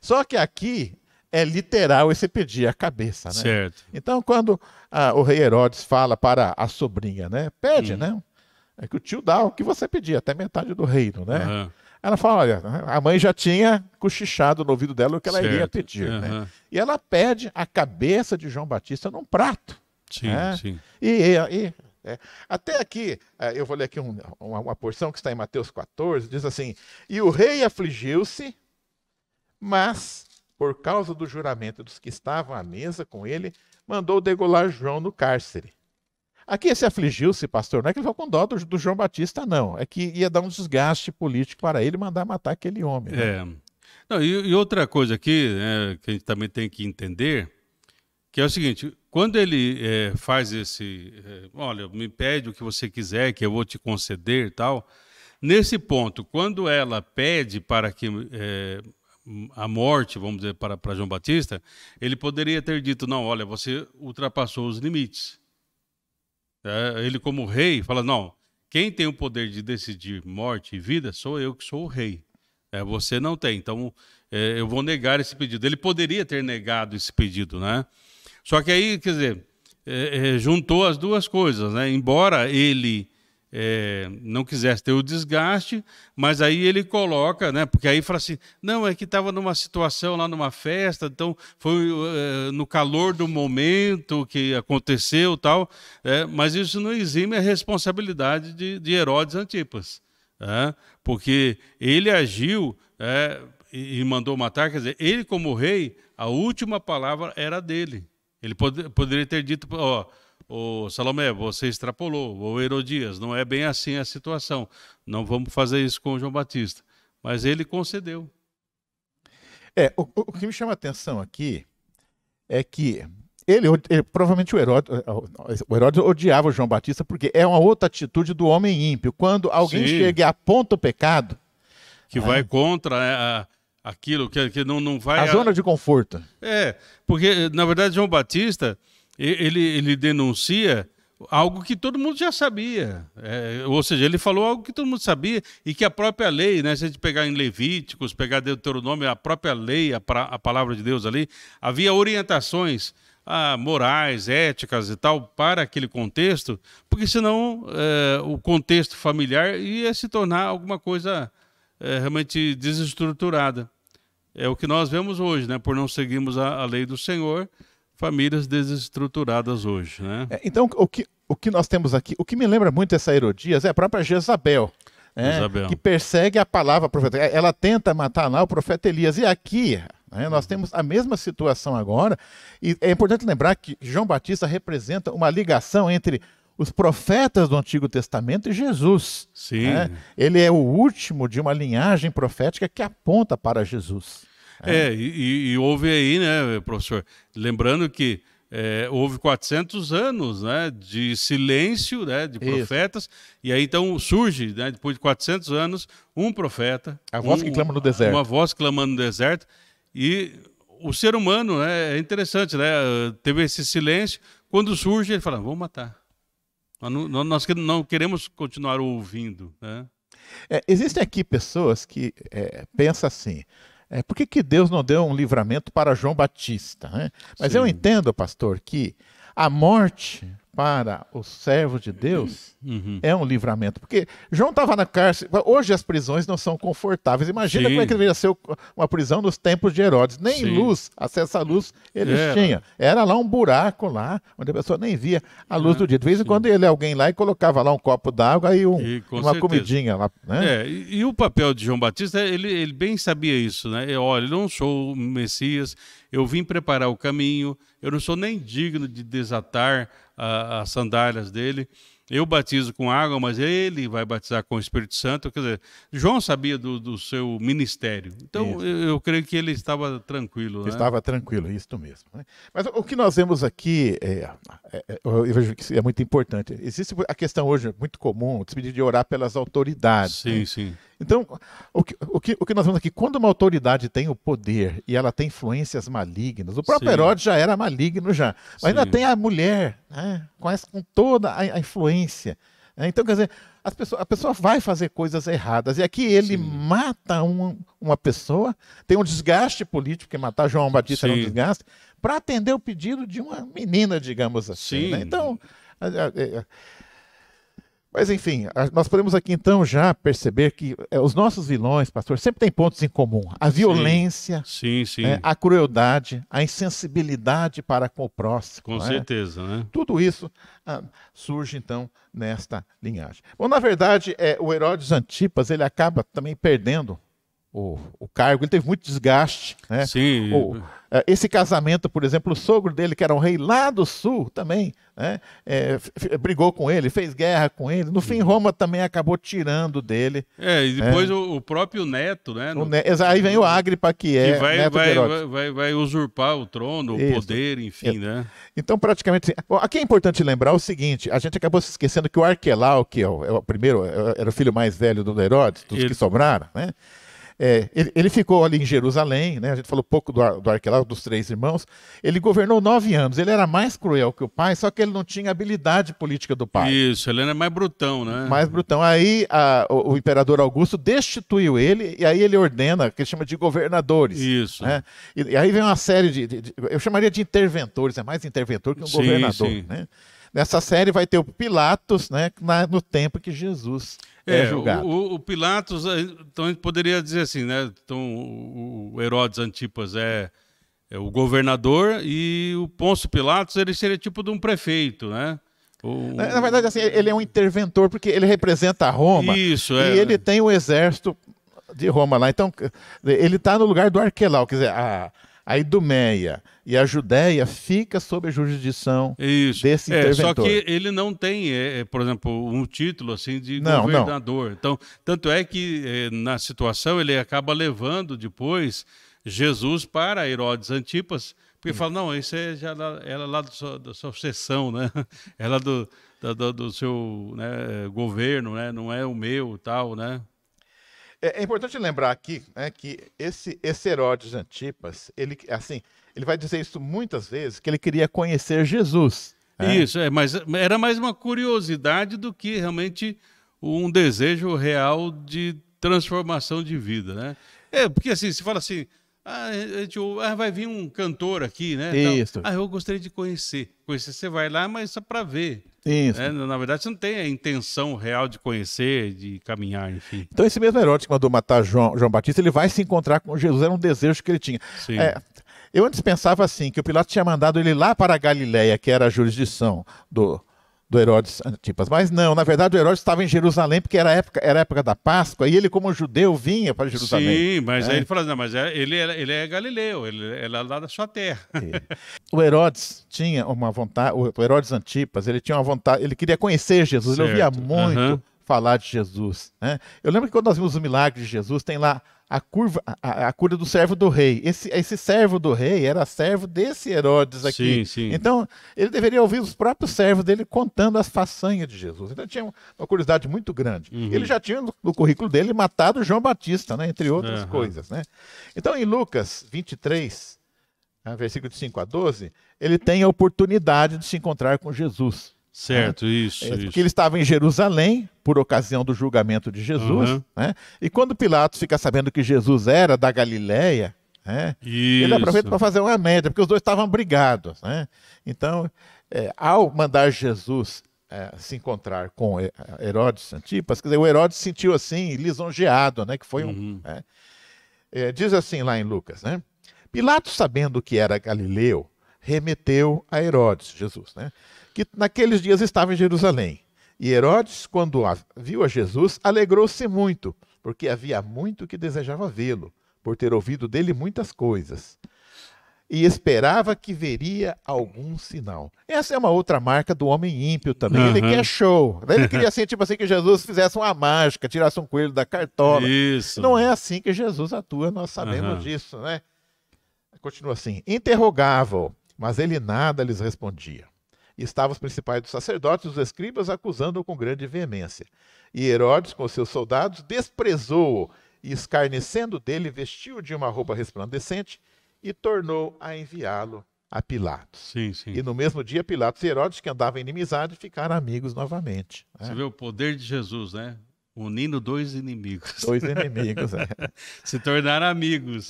Só que aqui é literal esse pedir a cabeça, né?
Certo.
Então, quando o rei Herodes fala para a sobrinha, né? Pede, né? É que o tio dá o que você pedir, até metade do reino, né? Ela fala, olha, a mãe já tinha cochichado no ouvido dela o que ela iria pedir, né? E ela pede a cabeça de João Batista num prato.
Sim.
Até aqui, eu vou ler aqui uma porção que está em Mateus 14, diz assim, e o rei afligiu-se, mas, por causa do juramento dos que estavam à mesa com ele, mandou degolar João no cárcere. Aqui esse afligiu-se, pastor, não é que ele ficou com dó do João Batista, não. É que ia dar um desgaste político para ele mandar matar aquele homem. Né?
Não, e outra coisa aqui, que a gente também tem que entender, que é o seguinte, quando ele faz olha, me pede o que você quiser, que eu vou te conceder e tal, nesse ponto, quando ela pede para que... a morte, vamos dizer, para João Batista, ele poderia ter dito, não, olha, você ultrapassou os limites. Ele como rei fala, não, quem tem o poder de decidir morte e vida sou eu que sou o rei. Você não tem, então eu vou negar esse pedido. Ele poderia ter negado esse pedido, né? Só que aí, quer dizer, juntou as duas coisas, né? Embora ele não quisesse ter o desgaste, mas aí ele coloca, né? Porque aí fala assim, não, é que estava numa situação lá numa festa, então foi no calor do momento que aconteceu tal, mas isso não exime a responsabilidade de Herodes Antipas, porque ele agiu e mandou matar, quer dizer, ele como rei, a última palavra era dele. Ele poderia ter dito, ô Salomé, você extrapolou, ou Herodias, não é bem assim a situação. Não vamos fazer isso com o João Batista. Mas ele concedeu.
O que me chama a atenção aqui é que provavelmente o Herodes odiava o João Batista, porque é uma outra atitude do homem ímpio. Quando alguém chega e aponta o pecado...
Que vai contra aquilo, que não vai...
A zona de conforto.
Porque, na verdade, João Batista... Ele denuncia algo que todo mundo já sabia. Ou seja, ele falou algo que todo mundo sabia e que a própria lei, né, se a gente pegar em Levíticos, pegar Deuteronômio, a própria lei, a palavra de Deus ali, havia orientações morais, éticas e tal para aquele contexto, porque senão o contexto familiar ia se tornar alguma coisa realmente desestruturada. É o que nós vemos hoje, né, por não seguirmos a lei do Senhor, famílias desestruturadas hoje, né?
Então, o que nós temos aqui, o que me lembra muito essa Herodias é a própria Jezabel, que persegue a palavra profética. Ela tenta matar lá o profeta Elias. E aqui, nós temos a mesma situação agora. E é importante lembrar que João Batista representa uma ligação entre os profetas do Antigo Testamento e Jesus.
Sim.
Ele é o último de uma linhagem profética que aponta para Jesus.
E houve aí, né, professor, lembrando que houve 400 anos, né, de silêncio, né, de profetas, e aí então surge, né, depois de 400 anos, um profeta.
A voz que clama no deserto.
Uma voz clamando no deserto, e o ser humano, né, é interessante, né, teve esse silêncio, quando surge ele fala, vamos matar. Nós não queremos continuar ouvindo, né?
Existem aqui pessoas que pensam assim, por que Deus não deu um livramento para João Batista? Né? Mas eu entendo, pastor, que a morte para os servos de Deus é um livramento. Porque João estava na cárcere. Hoje as prisões não são confortáveis. Imagina como é que deveria ser uma prisão nos tempos de Herodes. Nem luz, acesso à luz eles tinham. Era lá um buraco lá, onde a pessoa nem via a luz do dia. De vez em quando ia alguém lá e colocava lá um copo d'água e uma comidinha lá. Né?
E o papel de João Batista, ele bem sabia isso. Né? Olha, eu não sou o Messias, eu vim preparar o caminho, eu não sou nem digno de desatar as sandálias dele. Eu batizo com água, mas ele vai batizar com o Espírito Santo. Quer dizer, João sabia do seu ministério. Então, eu creio que ele estava tranquilo.
Estava tranquilo, isso mesmo. Né? Mas o que nós vemos aqui, eu vejo que é muito importante. Existe a questão hoje muito comum de orar pelas autoridades.
Sim,
né?
sim.
Então, o que nós vemos aqui, quando uma autoridade tem o poder e ela tem influências malignas, o próprio Herodes já era maligno já, mas ainda tem a mulher, né, com toda a influência. Né? Então, quer dizer, a pessoa vai fazer coisas erradas. E aqui ele mata uma pessoa, tem um desgaste político, porque matar João Batista era um desgaste, para atender o pedido de uma menina, digamos assim. Né? Então... Mas, enfim, nós podemos aqui, então, já perceber que os nossos vilões, pastor, sempre têm pontos em comum. A violência, a crueldade, a insensibilidade para com o próximo.
Com certeza, né?
Tudo isso surge, então, nesta linhagem. Bom, na verdade, o Herodes Antipas, ele acaba também perdendo o cargo, ele teve muito desgaste. Né?
Sim.
Esse casamento, por exemplo, o sogro dele, que era um rei lá do sul também, né? Brigou com ele, fez guerra com ele. No fim, Roma também acabou tirando dele.
E depois o próprio neto, né?
Aí vem o Agripa, que neto de Herodes.
Vai usurpar o trono, o poder, enfim, né?
Então, praticamente... Bom, aqui é importante lembrar o seguinte, a gente acabou se esquecendo que o Arquelau, que é o primeiro, era o filho mais velho do Herodes, dos que sobraram, né? Ele ficou ali em Jerusalém, né? A gente falou pouco do Arquelau, dos 3 irmãos. Ele governou 9 anos. Ele era mais cruel que o pai, só que ele não tinha habilidade política do pai.
Isso, ele era mais brutão, né?
Mais brutão. Aí o imperador Augusto destituiu ele, e aí ele ordena, que ele chama de governadores.
Isso.
Né? E aí vem uma série eu chamaria de interventores, é mais interventor que um governador. Sim. Né? Nessa série vai ter o Pilatos, né, no tempo que Jesus é julgado.
O Pilatos, então a gente poderia dizer assim, né? Então o Herodes Antipas é o governador e o Pôncio Pilatos ele seria tipo de um prefeito, né?
Na verdade, assim, ele é um interventor porque ele representa Roma.
Isso,
e ele tem o exército de Roma lá. Então, ele está no lugar do Arquelau, quer dizer, a Idumeia e a Judéia fica sob a jurisdição desse interventor.
Só que ele não tem, por exemplo, um título assim de governador. Então, tanto é que na situação ele acaba levando depois Jesus para Herodes Antipas, porque fala, não, isso ela lá da sua seção, né? Ela do seu, né, governo, né? Não é o meu, tal, né?
É importante lembrar aqui, né, que esse Herodes Antipas, ele vai dizer isso muitas vezes, que ele queria conhecer Jesus.
Isso, mas era mais uma curiosidade do que realmente um desejo real de transformação de vida, né? Porque assim, se fala assim, vai vir um cantor aqui, né?
Isso.
Eu gostaria de conhecer. Você vai lá, mas só para ver.
Isso.
Na verdade, você não tem a intenção real de conhecer, de caminhar, enfim.
Então, esse mesmo Herodes que mandou matar João Batista, ele vai se encontrar com Jesus. Era um desejo que ele tinha.
Sim.
Eu antes pensava assim, que o Pilatos tinha mandado ele lá para a Galileia, que era a jurisdição do Herodes Antipas. Mas não, na verdade o Herodes estava em Jerusalém, porque era a época da Páscoa, e ele, como judeu, vinha para Jerusalém.
Sim, mas aí ele falou, não, mas ele é galileu, ele é lá da sua terra.
O Herodes tinha uma vontade, o Herodes Antipas, ele tinha uma vontade, ele queria conhecer Jesus, ele ouvia muito falar de Jesus, né? Eu lembro que quando nós vimos o milagre de Jesus, tem lá a cura do servo do rei. Esse servo do rei era servo desse Herodes aqui.
Sim.
Então, ele deveria ouvir os próprios servos dele contando as façanhas de Jesus. Então, tinha uma curiosidade muito grande. Ele já tinha no currículo dele matado João Batista, né? Entre outras coisas, né? Então, em Lucas 23, versículo de 5 a 12, ele tem a oportunidade de se encontrar com Jesus.
Certo, isso.
Porque ele estava em Jerusalém por ocasião do julgamento de Jesus, né? E quando Pilatos fica sabendo que Jesus era da Galileia, né? Ele aproveita para fazer uma média, porque os dois estavam brigados, né? Então, ao mandar Jesus se encontrar com Herodes Antipas, quer dizer, o Herodes se sentiu assim, lisonjeado, né? Que foi diz assim lá em Lucas, né? Pilatos, sabendo que era galileu, remeteu a Herodes, Jesus, né? Que naqueles dias estava em Jerusalém. E Herodes, quando viu a Jesus, alegrou-se muito, porque havia muito que desejava vê-lo, por ter ouvido dele muitas coisas. E esperava que veria algum sinal. Essa é uma outra marca do homem ímpio também. Ele quer show. Ele queria assim, tipo assim, que Jesus fizesse uma mágica, tirasse um coelho da cartola.
Isso.
Não é assim que Jesus atua, nós sabemos disso, né? Continua assim. Interrogava-o, mas ele nada lhes respondia. E estavam os principais dos sacerdotes e os escribas acusando-o com grande veemência. E Herodes, com seus soldados, desprezou-o e, escarnecendo dele, vestiu-o de uma roupa resplandecente e tornou a enviá-lo a Pilatos.
Sim.
E no mesmo dia, Pilatos e Herodes, que andavam em inimizade, ficaram amigos novamente.
Você vê o poder de Jesus, né? Unindo dois inimigos.
Dois inimigos,
Se tornaram amigos.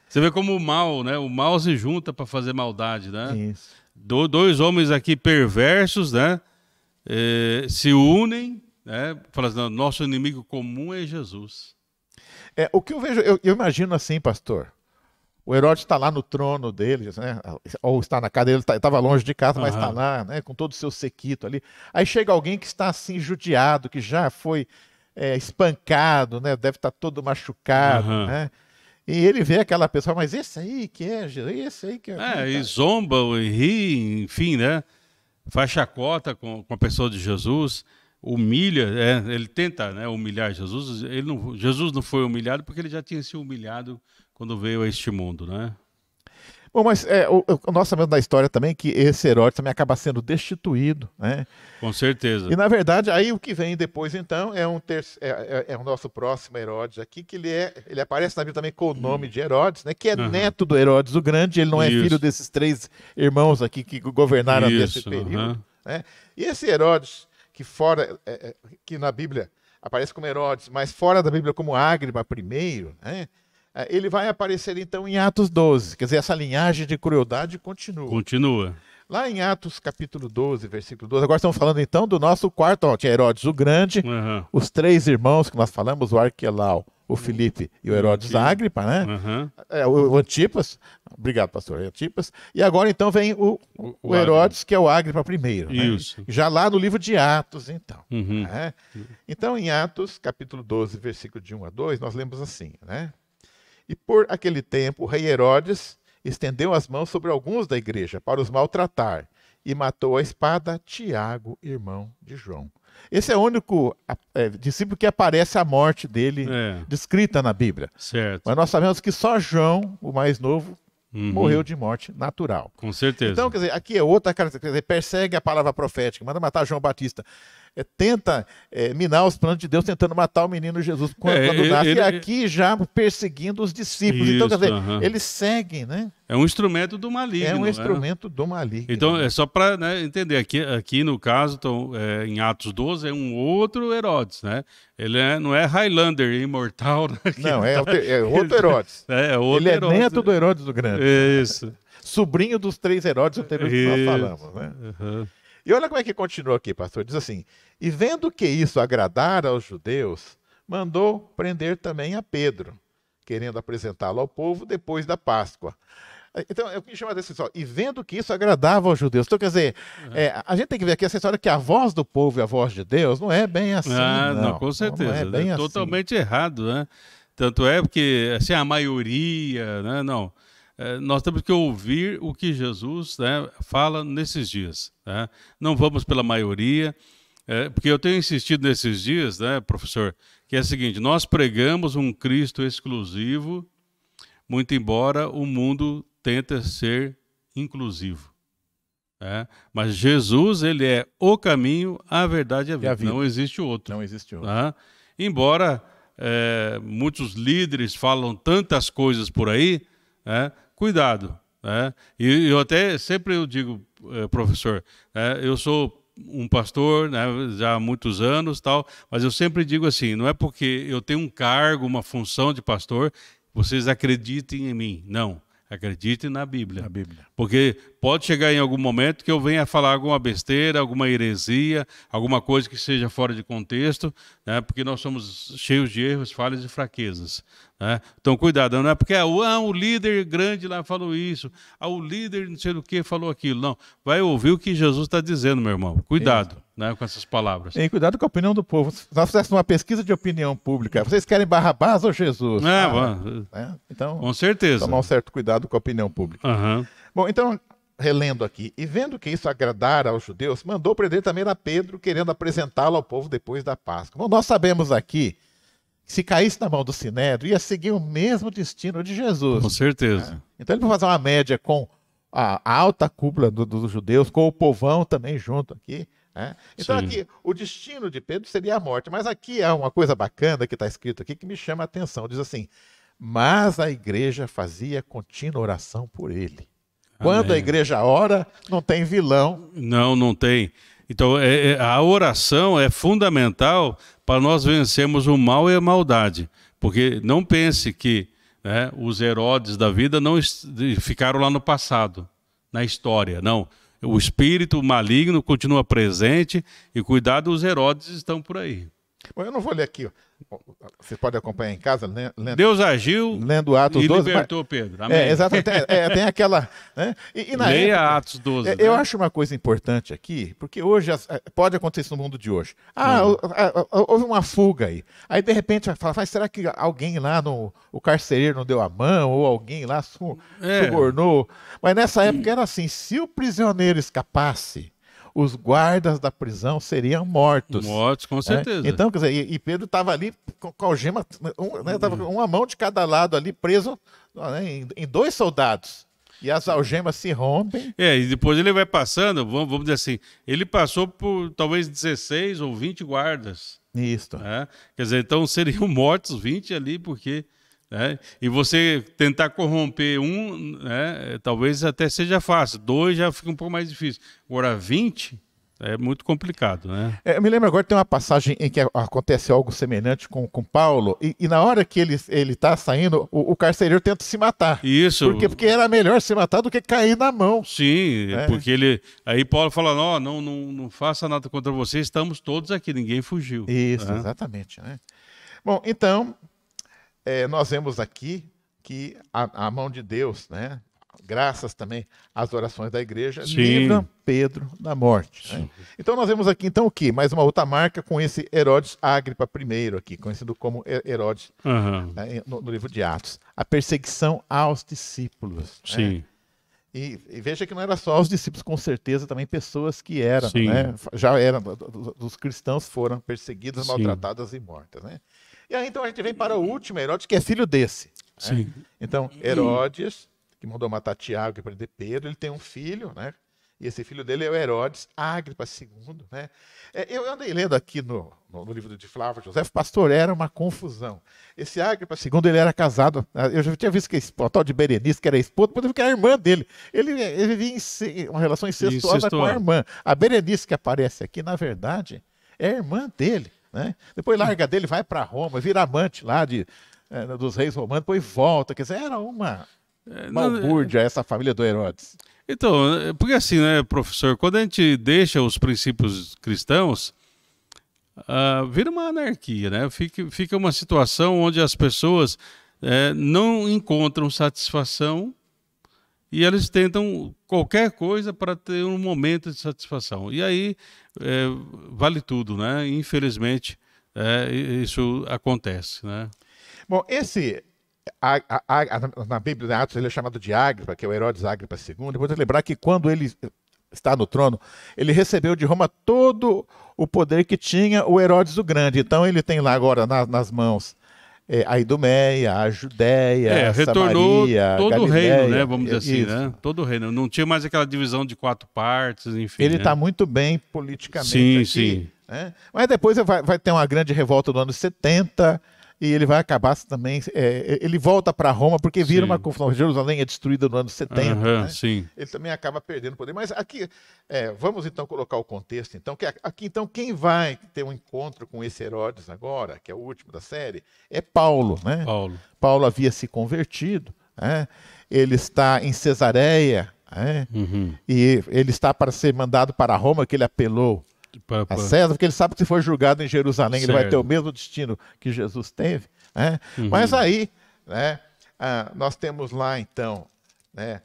Você vê como o mal, né? O mal se junta para fazer maldade, né?
Isso.
Dois homens aqui perversos, né? Se unem, né? Falam assim, nosso inimigo comum é Jesus.
O que eu vejo, eu imagino assim, pastor. O Herodes está lá no trono dele, né? Ou está na cadeira, ele estava longe de casa, mas está lá, né? Com todo o seu sequito ali. Aí chega alguém que está assim judiado, que já foi espancado, né? Deve estar todo machucado, né? E ele vê aquela pessoa, mas esse aí que é Jesus, esse aí que é...
E zomba, e ri, enfim, né? Faz chacota com a pessoa de Jesus, humilha, ele tenta, né, humilhar Jesus. Jesus não foi humilhado porque ele já tinha sido humilhado quando veio a este mundo, né?
Bom, mas nós sabemos da história também que esse Herodes também acaba sendo destituído, né?
Com certeza.
E na verdade, aí o que vem depois então é o nosso próximo Herodes aqui, que ele aparece na Bíblia também com o nome de Herodes, né? Que é neto do Herodes o Grande, ele não é filho desses três irmãos aqui que governaram nesse período, né? E esse Herodes, que na Bíblia aparece como Herodes, mas fora da Bíblia como Ágripa I, né? Ele vai aparecer então em Atos 12, quer dizer, essa linhagem de crueldade continua. Lá em Atos capítulo 12, versículo 12, agora estamos falando então do nosso quarto, ó, tinha Herodes o Grande, os 3 irmãos que nós falamos, o Arquelau, o Filipe e o Herodes Agripa, né? O Antipas, obrigado, pastor, Antipas. E agora então vem o Herodes, que é o Agripa primeiro.
Isso.
Né? Já lá no livro de Atos, então. Né? Então, em Atos, capítulo 12, versículo de 1 a 2, nós lemos assim, né? E por aquele tempo, o rei Herodes estendeu as mãos sobre alguns da igreja para os maltratar e matou a espada Tiago, irmão de João. Esse é o único discípulo que aparece a morte dele descrita na Bíblia.
Certo.
Mas nós sabemos que só João, o mais novo, morreu de morte natural.
Com certeza.
Então, quer dizer, aqui é outra cara, quer dizer, persegue a palavra profética, manda matar João Batista. Tenta minar os planos de Deus, tentando matar o menino Jesus quando nasce, e aqui já perseguindo os discípulos. Isso, então, quer dizer, eles seguem, né?
É um instrumento do maligno.
É um instrumento do maligno.
Então, é só para entender, aqui no caso, então, em Atos 12, é um outro Herodes, né? Ele não é Highlander, imortal. Né?
Não, é outro Herodes.
Outro
ele
Herodes,
neto do Herodes do Grande.
Isso.
Sobrinho dos 3 Herodes anteriores que nós falamos, né? E olha como é que continua aqui, pastor. Diz assim: e vendo que isso agradara aos judeus, mandou prender também a Pedro, querendo apresentá-lo ao povo depois da Páscoa. Então, eu me chamo a atenção, e vendo que isso agradava aos judeus. Então, quer dizer, a gente tem que ver aqui essa história que a voz do povo e a voz de Deus não é bem assim, não.
Com certeza.
Não é bem assim.
Totalmente errado, né? Tanto é porque, assim, a maioria, né? Não. Nós temos que ouvir o que Jesus, né, fala nesses dias. Né? Não vamos pela maioria, porque eu tenho insistido nesses dias, né, professor, que é o seguinte: nós pregamos um Cristo exclusivo, muito embora o mundo tente ser inclusivo. Mas Jesus, ele é o caminho, a verdade e a vida. Não existe outro.
Não existe outro.
Embora muitos líderes falam tantas coisas por aí, cuidado. E eu até sempre eu digo, professor, eu sou um pastor, né, já há muitos anos, tal, mas eu sempre digo assim: não é porque eu tenho um cargo, uma função de pastor, vocês acreditem em mim. Não, acreditem na Bíblia.
Na Bíblia.
Porque pode chegar em algum momento que eu venha falar alguma besteira, alguma heresia, alguma coisa que seja fora de contexto, né? Porque nós somos cheios de erros, falhas e fraquezas. Né? Então, cuidado, não é porque o líder grande lá falou isso, o líder não sei do que falou aquilo. Não, vai ouvir o que Jesus está dizendo, meu irmão. Cuidado, né, com essas palavras.
E cuidado com a opinião do povo. Se nós fizéssemos uma pesquisa de opinião pública, vocês querem Barrabás ou Jesus? Então,
com certeza.
Tomar um certo cuidado com a opinião pública. Bom, então, relendo aqui: e vendo que isso agradara aos judeus, mandou prender também a Pedro, querendo apresentá-lo ao povo depois da Páscoa. Bom, nós sabemos aqui que se caísse na mão do Sinédrio, ia seguir o mesmo destino de Jesus.
Com certeza.
Então ele vai fazer uma média com a alta cúpula dos judeus, com o povão também junto aqui. Então aqui, o destino de Pedro seria a morte. Mas aqui há uma coisa bacana que está escrito aqui que me chama a atenção. Diz assim: mas a igreja fazia contínua oração por ele. Quando a igreja ora, não tem vilão.
Não tem. Então, a oração é fundamental para nós vencermos o mal e a maldade. Porque não pense que os Herodes da vida não ficaram lá no passado, na história. Não. O espírito maligno continua presente e cuidado, os Herodes estão por aí.
Bom, eu não vou ler aqui. Você pode acompanhar em casa, lendo,
Deus agiu
lendo Atos
e
12,
libertou Pedro. Amém.
Exatamente. Tem aquela... Né? E na
Leia
época,
Atos 12.
Eu acho uma coisa importante aqui, porque hoje pode acontecer isso no mundo de hoje. Houve uma fuga aí. Aí, de repente, vai falar: será que alguém lá, o carcereiro não deu a mão, ou alguém lá subornou? Mas nessa época era assim: se o prisioneiro escapasse, os guardas da prisão seriam mortos.
Mortos, com certeza.
Então, quer dizer, e Pedro estava ali com a algema, tava uma mão de cada lado ali, preso em 2 soldados. E as algemas se rompem.
E depois ele vai passando, vamos dizer assim, ele passou por talvez 16 ou 20 guardas.
Isso.
Quer dizer, então seriam mortos 20 ali, porque... E você tentar corromper talvez até seja fácil. 2 já fica um pouco mais difícil. Agora 20, É muito complicado, né?
Eu me lembro agora, tem uma passagem em que acontece algo semelhante com Paulo, e na hora que ele está saindo, o carcereiro tenta se matar.
Isso.
Porque era melhor se matar do que cair na mão.
Sim, porque aí Paulo fala, não faça nada contra você, estamos todos aqui, ninguém fugiu.
Isso,
né?
exatamente. Né? Bom, então, nós vemos aqui que a mão de Deus, né, graças também às orações da igreja, livra Pedro da morte. Né? Então nós vemos aqui então o quê? Mais uma outra marca com esse Herodes Agripa I, aqui, conhecido como Herodes né, no livro de Atos. A perseguição aos discípulos.
Sim.
Né? E veja que não era só os discípulos, com certeza também pessoas que eram, né, já eram, dos cristãos foram perseguidas, maltratadas e mortas. Né? E aí então a gente vem para o último Herodes, que é filho desse. Né? Então, Herodes, que mandou matar Tiago e prender Pedro, ele tem um filho, né? E esse filho dele é o Herodes Agripa II. Né? Eu andei lendo aqui no livro de Flávio José, pastor, era uma confusão. Esse Agripa II, ele era casado, eu já tinha visto que o tal de Berenice, que era esposa, depois eu vi que era a irmã dele. Ele vivia em uma relação incestuosa com a irmã. A Berenice que aparece aqui, na verdade, é a irmã dele. Né? Depois larga dele, vai para Roma, vira amante lá dos reis romanos, depois volta. Quer dizer, era uma balbúrdia essa família do Herodes.
Então, porque assim, né, professor, quando a gente deixa os princípios cristãos, vira uma anarquia, né? Fica uma situação onde as pessoas não encontram satisfação e eles tentam qualquer coisa para ter um momento de satisfação. E aí vale tudo, né? Infelizmente, isso acontece, né?
Bom, na Bíblia de Atos ele é chamado de Agripa, que é o Herodes Agripa II. Depois de lembrar que quando ele está no trono, ele recebeu de Roma todo o poder que tinha o Herodes o Grande. Então ele tem lá agora nas mãos a Idumeia, a Judéia, a Samaria,
todo o reino, né? Vamos dizer assim,
isso.
né? Todo o reino. Não tinha mais aquela divisão de 4 partes, enfim.
Ele está muito bem politicamente aqui.
Sim.
Né? Mas depois vai ter uma grande revolta no ano 70. E ele vai acabar também. Ele volta para Roma porque vira uma confusão. Jerusalém é destruída no ano 70. Né?
Sim.
Ele também acaba perdendo poder. Mas aqui, vamos então colocar o contexto. Então, aqui, então, quem vai ter um encontro com esse Herodes agora, que é o último da série, é Paulo. Né? Paulo havia se convertido. Né? Ele está em Cesareia. Né? E ele está para ser mandado para Roma, que ele apelou a César, porque ele sabe que se for julgado em Jerusalém, ele vai ter o mesmo destino que Jesus teve. Né? Mas aí, né, nós temos lá, então, né,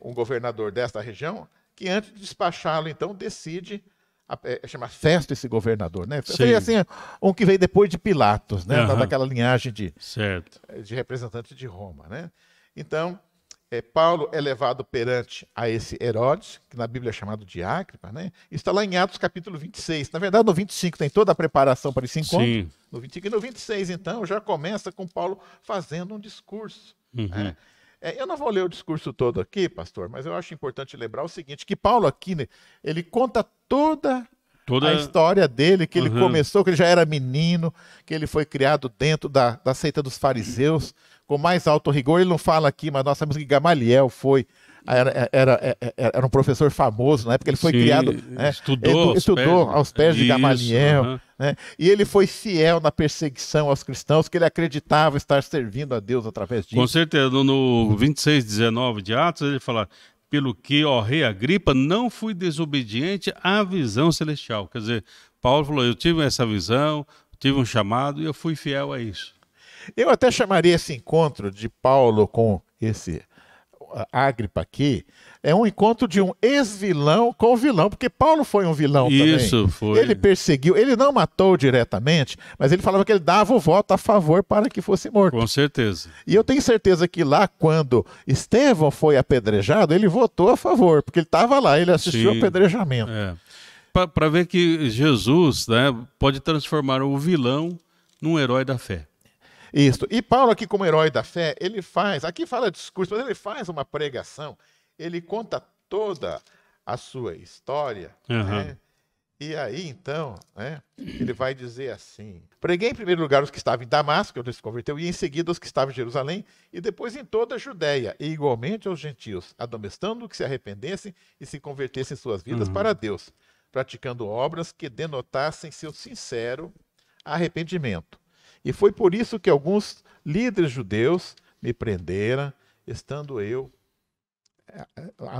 um governador desta região que, antes de despachá-lo, então, decide chamar Festo esse governador. Né? Seria assim, um que veio depois de Pilatos, né, daquela linhagem de representante de Roma. Né? Então, Paulo é levado perante a esse Herodes, que na Bíblia é chamado de Agripa, né? Está lá em Atos capítulo 26. Na verdade, no 25 tem toda a preparação para esse encontro.
Sim.
No 25 e no 26, então, já começa com Paulo fazendo um discurso. Né? Eu não vou ler o discurso todo aqui, pastor, mas eu acho importante lembrar o seguinte, que Paulo aqui, né, ele conta toda a história dele, que ele começou, que ele já era menino, que ele foi criado dentro da seita dos fariseus, com mais alto rigor. Ele não fala aqui, mas nós sabemos que Gamaliel era um professor famoso na época. Ele foi criado, estudou aos pés de Gamaliel. Né? E ele foi fiel na perseguição aos cristãos, que ele acreditava estar servindo a Deus através disso.
Com certeza. No 26:19 de Atos, ele fala: pelo que, ó rei Agripa, não fui desobediente à visão celestial. Quer dizer, Paulo falou, eu tive essa visão, tive um chamado e eu fui fiel a isso.
Eu até chamaria esse encontro de Paulo com esse Agripa aqui, é um encontro de um ex-vilão com o vilão, porque Paulo foi um vilão também.
Isso, foi.
Ele perseguiu, ele não matou diretamente, mas ele falava que ele dava o voto a favor para que fosse morto.
Com certeza.
E eu tenho certeza que lá, quando Estevão foi apedrejado, ele votou a favor, porque ele estava lá, ele assistiu ao apedrejamento.
Para ver que Jesus, né, pode transformar o vilão num herói da fé.
Isso. E Paulo aqui, como herói da fé, ele faz, aqui fala discurso, mas ele faz uma pregação, ele conta toda a sua história, né? E aí, então, né, ele vai dizer assim: preguei em primeiro lugar os que estavam em Damasco, onde ele se converteu, e em seguida os que estavam em Jerusalém, e depois em toda a Judéia, e igualmente aos gentios, admoestando que se arrependessem e se convertessem em suas vidas para Deus, praticando obras que denotassem seu sincero arrependimento. E foi por isso que alguns líderes judeus me prenderam, estando eu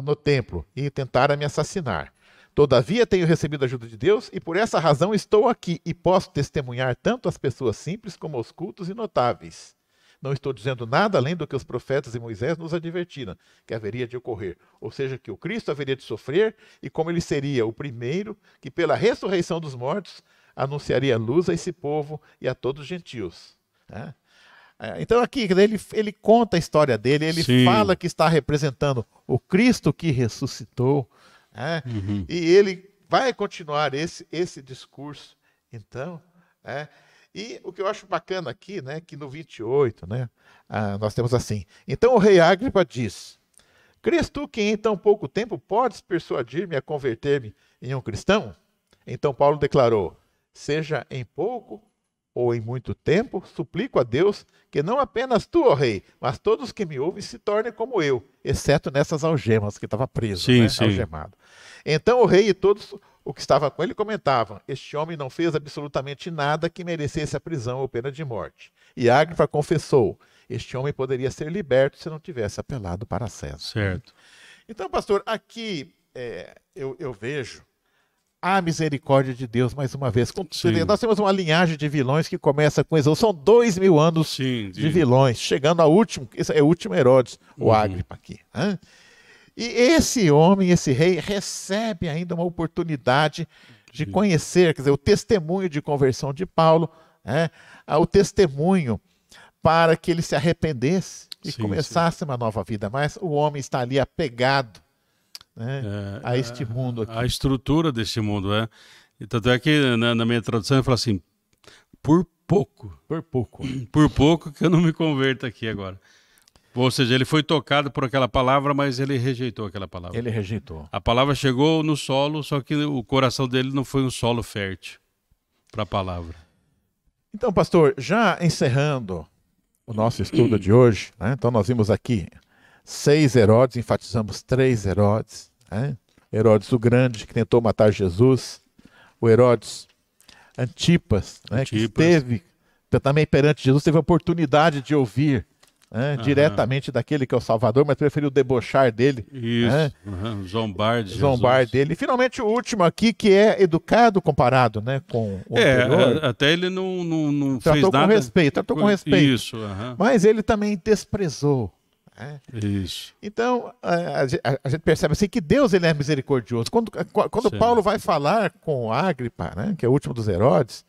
no templo, e tentaram me assassinar. Todavia tenho recebido a ajuda de Deus e por essa razão estou aqui e posso testemunhar tanto às pessoas simples como aos cultos e notáveis. Não estou dizendo nada além do que os profetas e Moisés nos advertiram, que haveria de ocorrer. Ou seja, que o Cristo haveria de sofrer e como ele seria o primeiro que pela ressurreição dos mortos anunciaria luz a esse povo e a todos os gentios. Então aqui ele conta a história dele, ele fala que está representando o Cristo que ressuscitou, e ele vai continuar esse discurso. Então, e o que eu acho bacana aqui, que no 28, nós temos assim: então o rei Agripa diz: crês tu que em tão pouco tempo podes persuadir-me a converter-me em um cristão? Então Paulo declarou: seja em pouco ou em muito tempo, suplico a Deus que não apenas tu, ó rei, mas todos que me ouvem se tornem como eu, exceto nessas algemas que estava preso, algemado. Então o rei e todos o que estavam com ele comentavam: este homem não fez absolutamente nada que merecesse a prisão ou pena de morte. E Agripa confessou: este homem poderia ser liberto se não tivesse apelado para César.
Certo.
Então, pastor, aqui eu vejo a misericórdia de Deus mais uma vez. Nós temos uma linhagem de vilões que começa com Esaú. São 2000 anos de vilões, chegando ao último, esse é o último Herodes, o Agripa aqui. E esse homem, esse rei, recebe ainda uma oportunidade de conhecer, quer dizer, o testemunho de conversão de Paulo, o testemunho para que ele se arrependesse e começasse uma nova vida. Mas o homem está ali apegado a este mundo aqui.
A estrutura deste mundo, E tanto é que na minha tradução eu falo assim: por pouco.
Por pouco.
Por pouco que eu não me converto aqui agora. Ou seja, ele foi tocado por aquela palavra, mas ele rejeitou aquela palavra.
Ele rejeitou.
A palavra chegou no solo, só que o coração dele não foi um solo fértil para a palavra.
Então, pastor, já encerrando o nosso estudo de hoje, então nós vimos aqui 6 Herodes, enfatizamos 3 Herodes. Herodes o Grande, que tentou matar Jesus. O Herodes Antipas, que esteve também perante Jesus, teve a oportunidade de ouvir diretamente daquele que é o Salvador, mas preferiu debochar dele.
Isso, zombar de Jesus.
Zombar dele. E finalmente o último aqui, que é educado comparado com o anterior.
Até ele não
fez nada. Tratou com respeito.
Isso.
Mas ele também desprezou.
Isso.
Então, a gente percebe assim que Deus ele é misericordioso. Quando Paulo vai falar com Agripa, que é o último dos Herodes,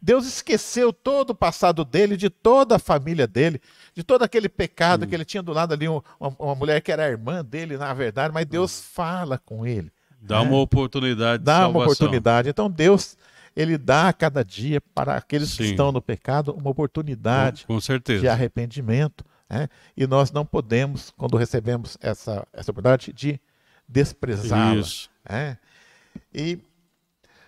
Deus esqueceu todo o passado dele, de toda a família dele, de todo aquele pecado que ele tinha do lado ali, uma mulher que era a irmã dele, na verdade, mas Deus fala com ele.
Dá uma oportunidade de
salvação. Dá uma oportunidade. Então Deus, ele dá a cada dia para aqueles que estão no pecado uma oportunidade
com certeza.
De arrependimento. E nós não podemos, quando recebemos essa oportunidade, de desprezá-la. E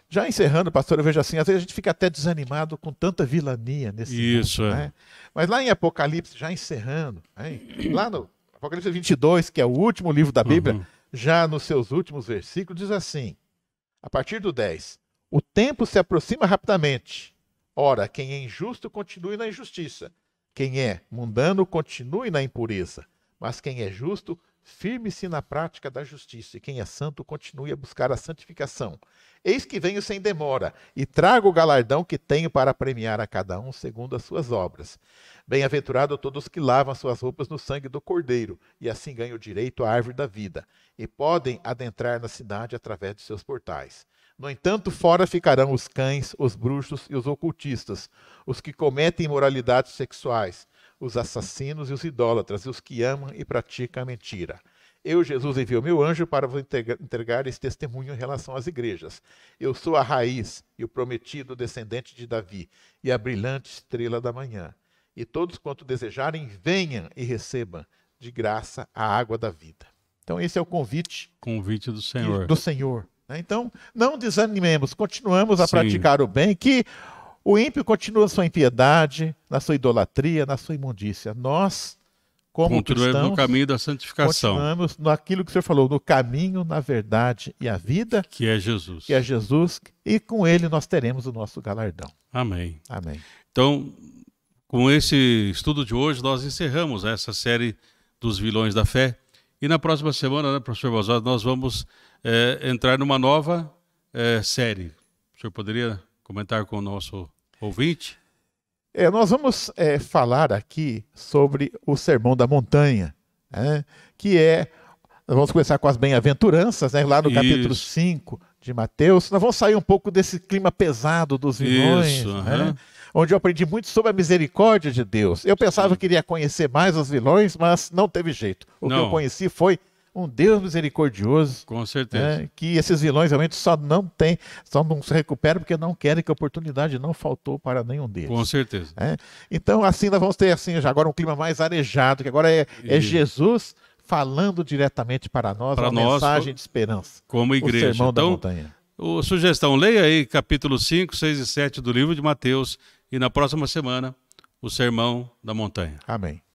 já encerrando, pastor, eu vejo assim, às vezes a gente fica até desanimado com tanta vilania nesse mundo. Mas lá em Apocalipse, já encerrando, lá no Apocalipse 22, que é o último livro da Bíblia, já nos seus últimos versículos, diz assim, a partir do 10, o tempo se aproxima rapidamente. Ora, quem é injusto continue na injustiça. Quem é mundano, continue na impureza, mas quem é justo, firme-se na prática da justiça, e quem é santo, continue a buscar a santificação. Eis que venho sem demora, e trago o galardão que tenho para premiar a cada um segundo as suas obras. Bem-aventurado todos que lavam as suas roupas no sangue do Cordeiro, e assim ganham direito à árvore da vida, e podem adentrar na cidade através de seus portais. No entanto, fora ficarão os cães, os bruxos e os ocultistas, os que cometem imoralidades sexuais, os assassinos e os idólatras, e os que amam e praticam a mentira. Eu, Jesus, envio meu anjo para vos entregar esse testemunho em relação às igrejas. Eu sou a raiz e o prometido descendente de Davi, e a brilhante estrela da manhã. E todos quanto desejarem, venham e recebam de graça a água da vida. Então esse é o convite.
Convite do Senhor.
Do Senhor. Então, não desanimemos, continuamos a praticar o bem, que o ímpio continua na sua impiedade, na sua idolatria, na sua imundícia. Nós como
continuamos
cristãos,
no caminho da santificação,
continuamos naquilo que o Senhor falou, no caminho, na verdade e a vida,
que é Jesus.
que é Jesus, e com ele nós teremos o nosso galardão.
Amém.
Amém.
Então, com esse estudo de hoje, nós encerramos essa série dos vilões da fé. E na próxima semana, né, professor Basório, nós vamos entrar numa nova série. O senhor poderia comentar com o nosso ouvinte?
Nós vamos falar aqui sobre o Sermão da Montanha, que nós vamos começar com as bem-aventuranças, né, lá no capítulo 5 de Mateus. Nós vamos sair um pouco desse clima pesado dos vilões, onde eu aprendi muito sobre a misericórdia de Deus. Eu pensava que iria conhecer mais os vilões, mas não teve jeito. O que eu conheci foi um Deus misericordioso.
Com certeza.
Que esses vilões realmente só não se recuperam porque não querem, que a oportunidade não faltou para nenhum deles.
Com certeza.
Então, assim, nós vamos ter assim, já agora um clima mais arejado, que agora é Jesus falando diretamente para nós, uma mensagem de esperança.
Como igreja.
O Sermão da Montanha.
Sugestão, leia aí capítulo 5, 6 e 7 do livro de Mateus e na próxima semana o Sermão da Montanha.
Amém.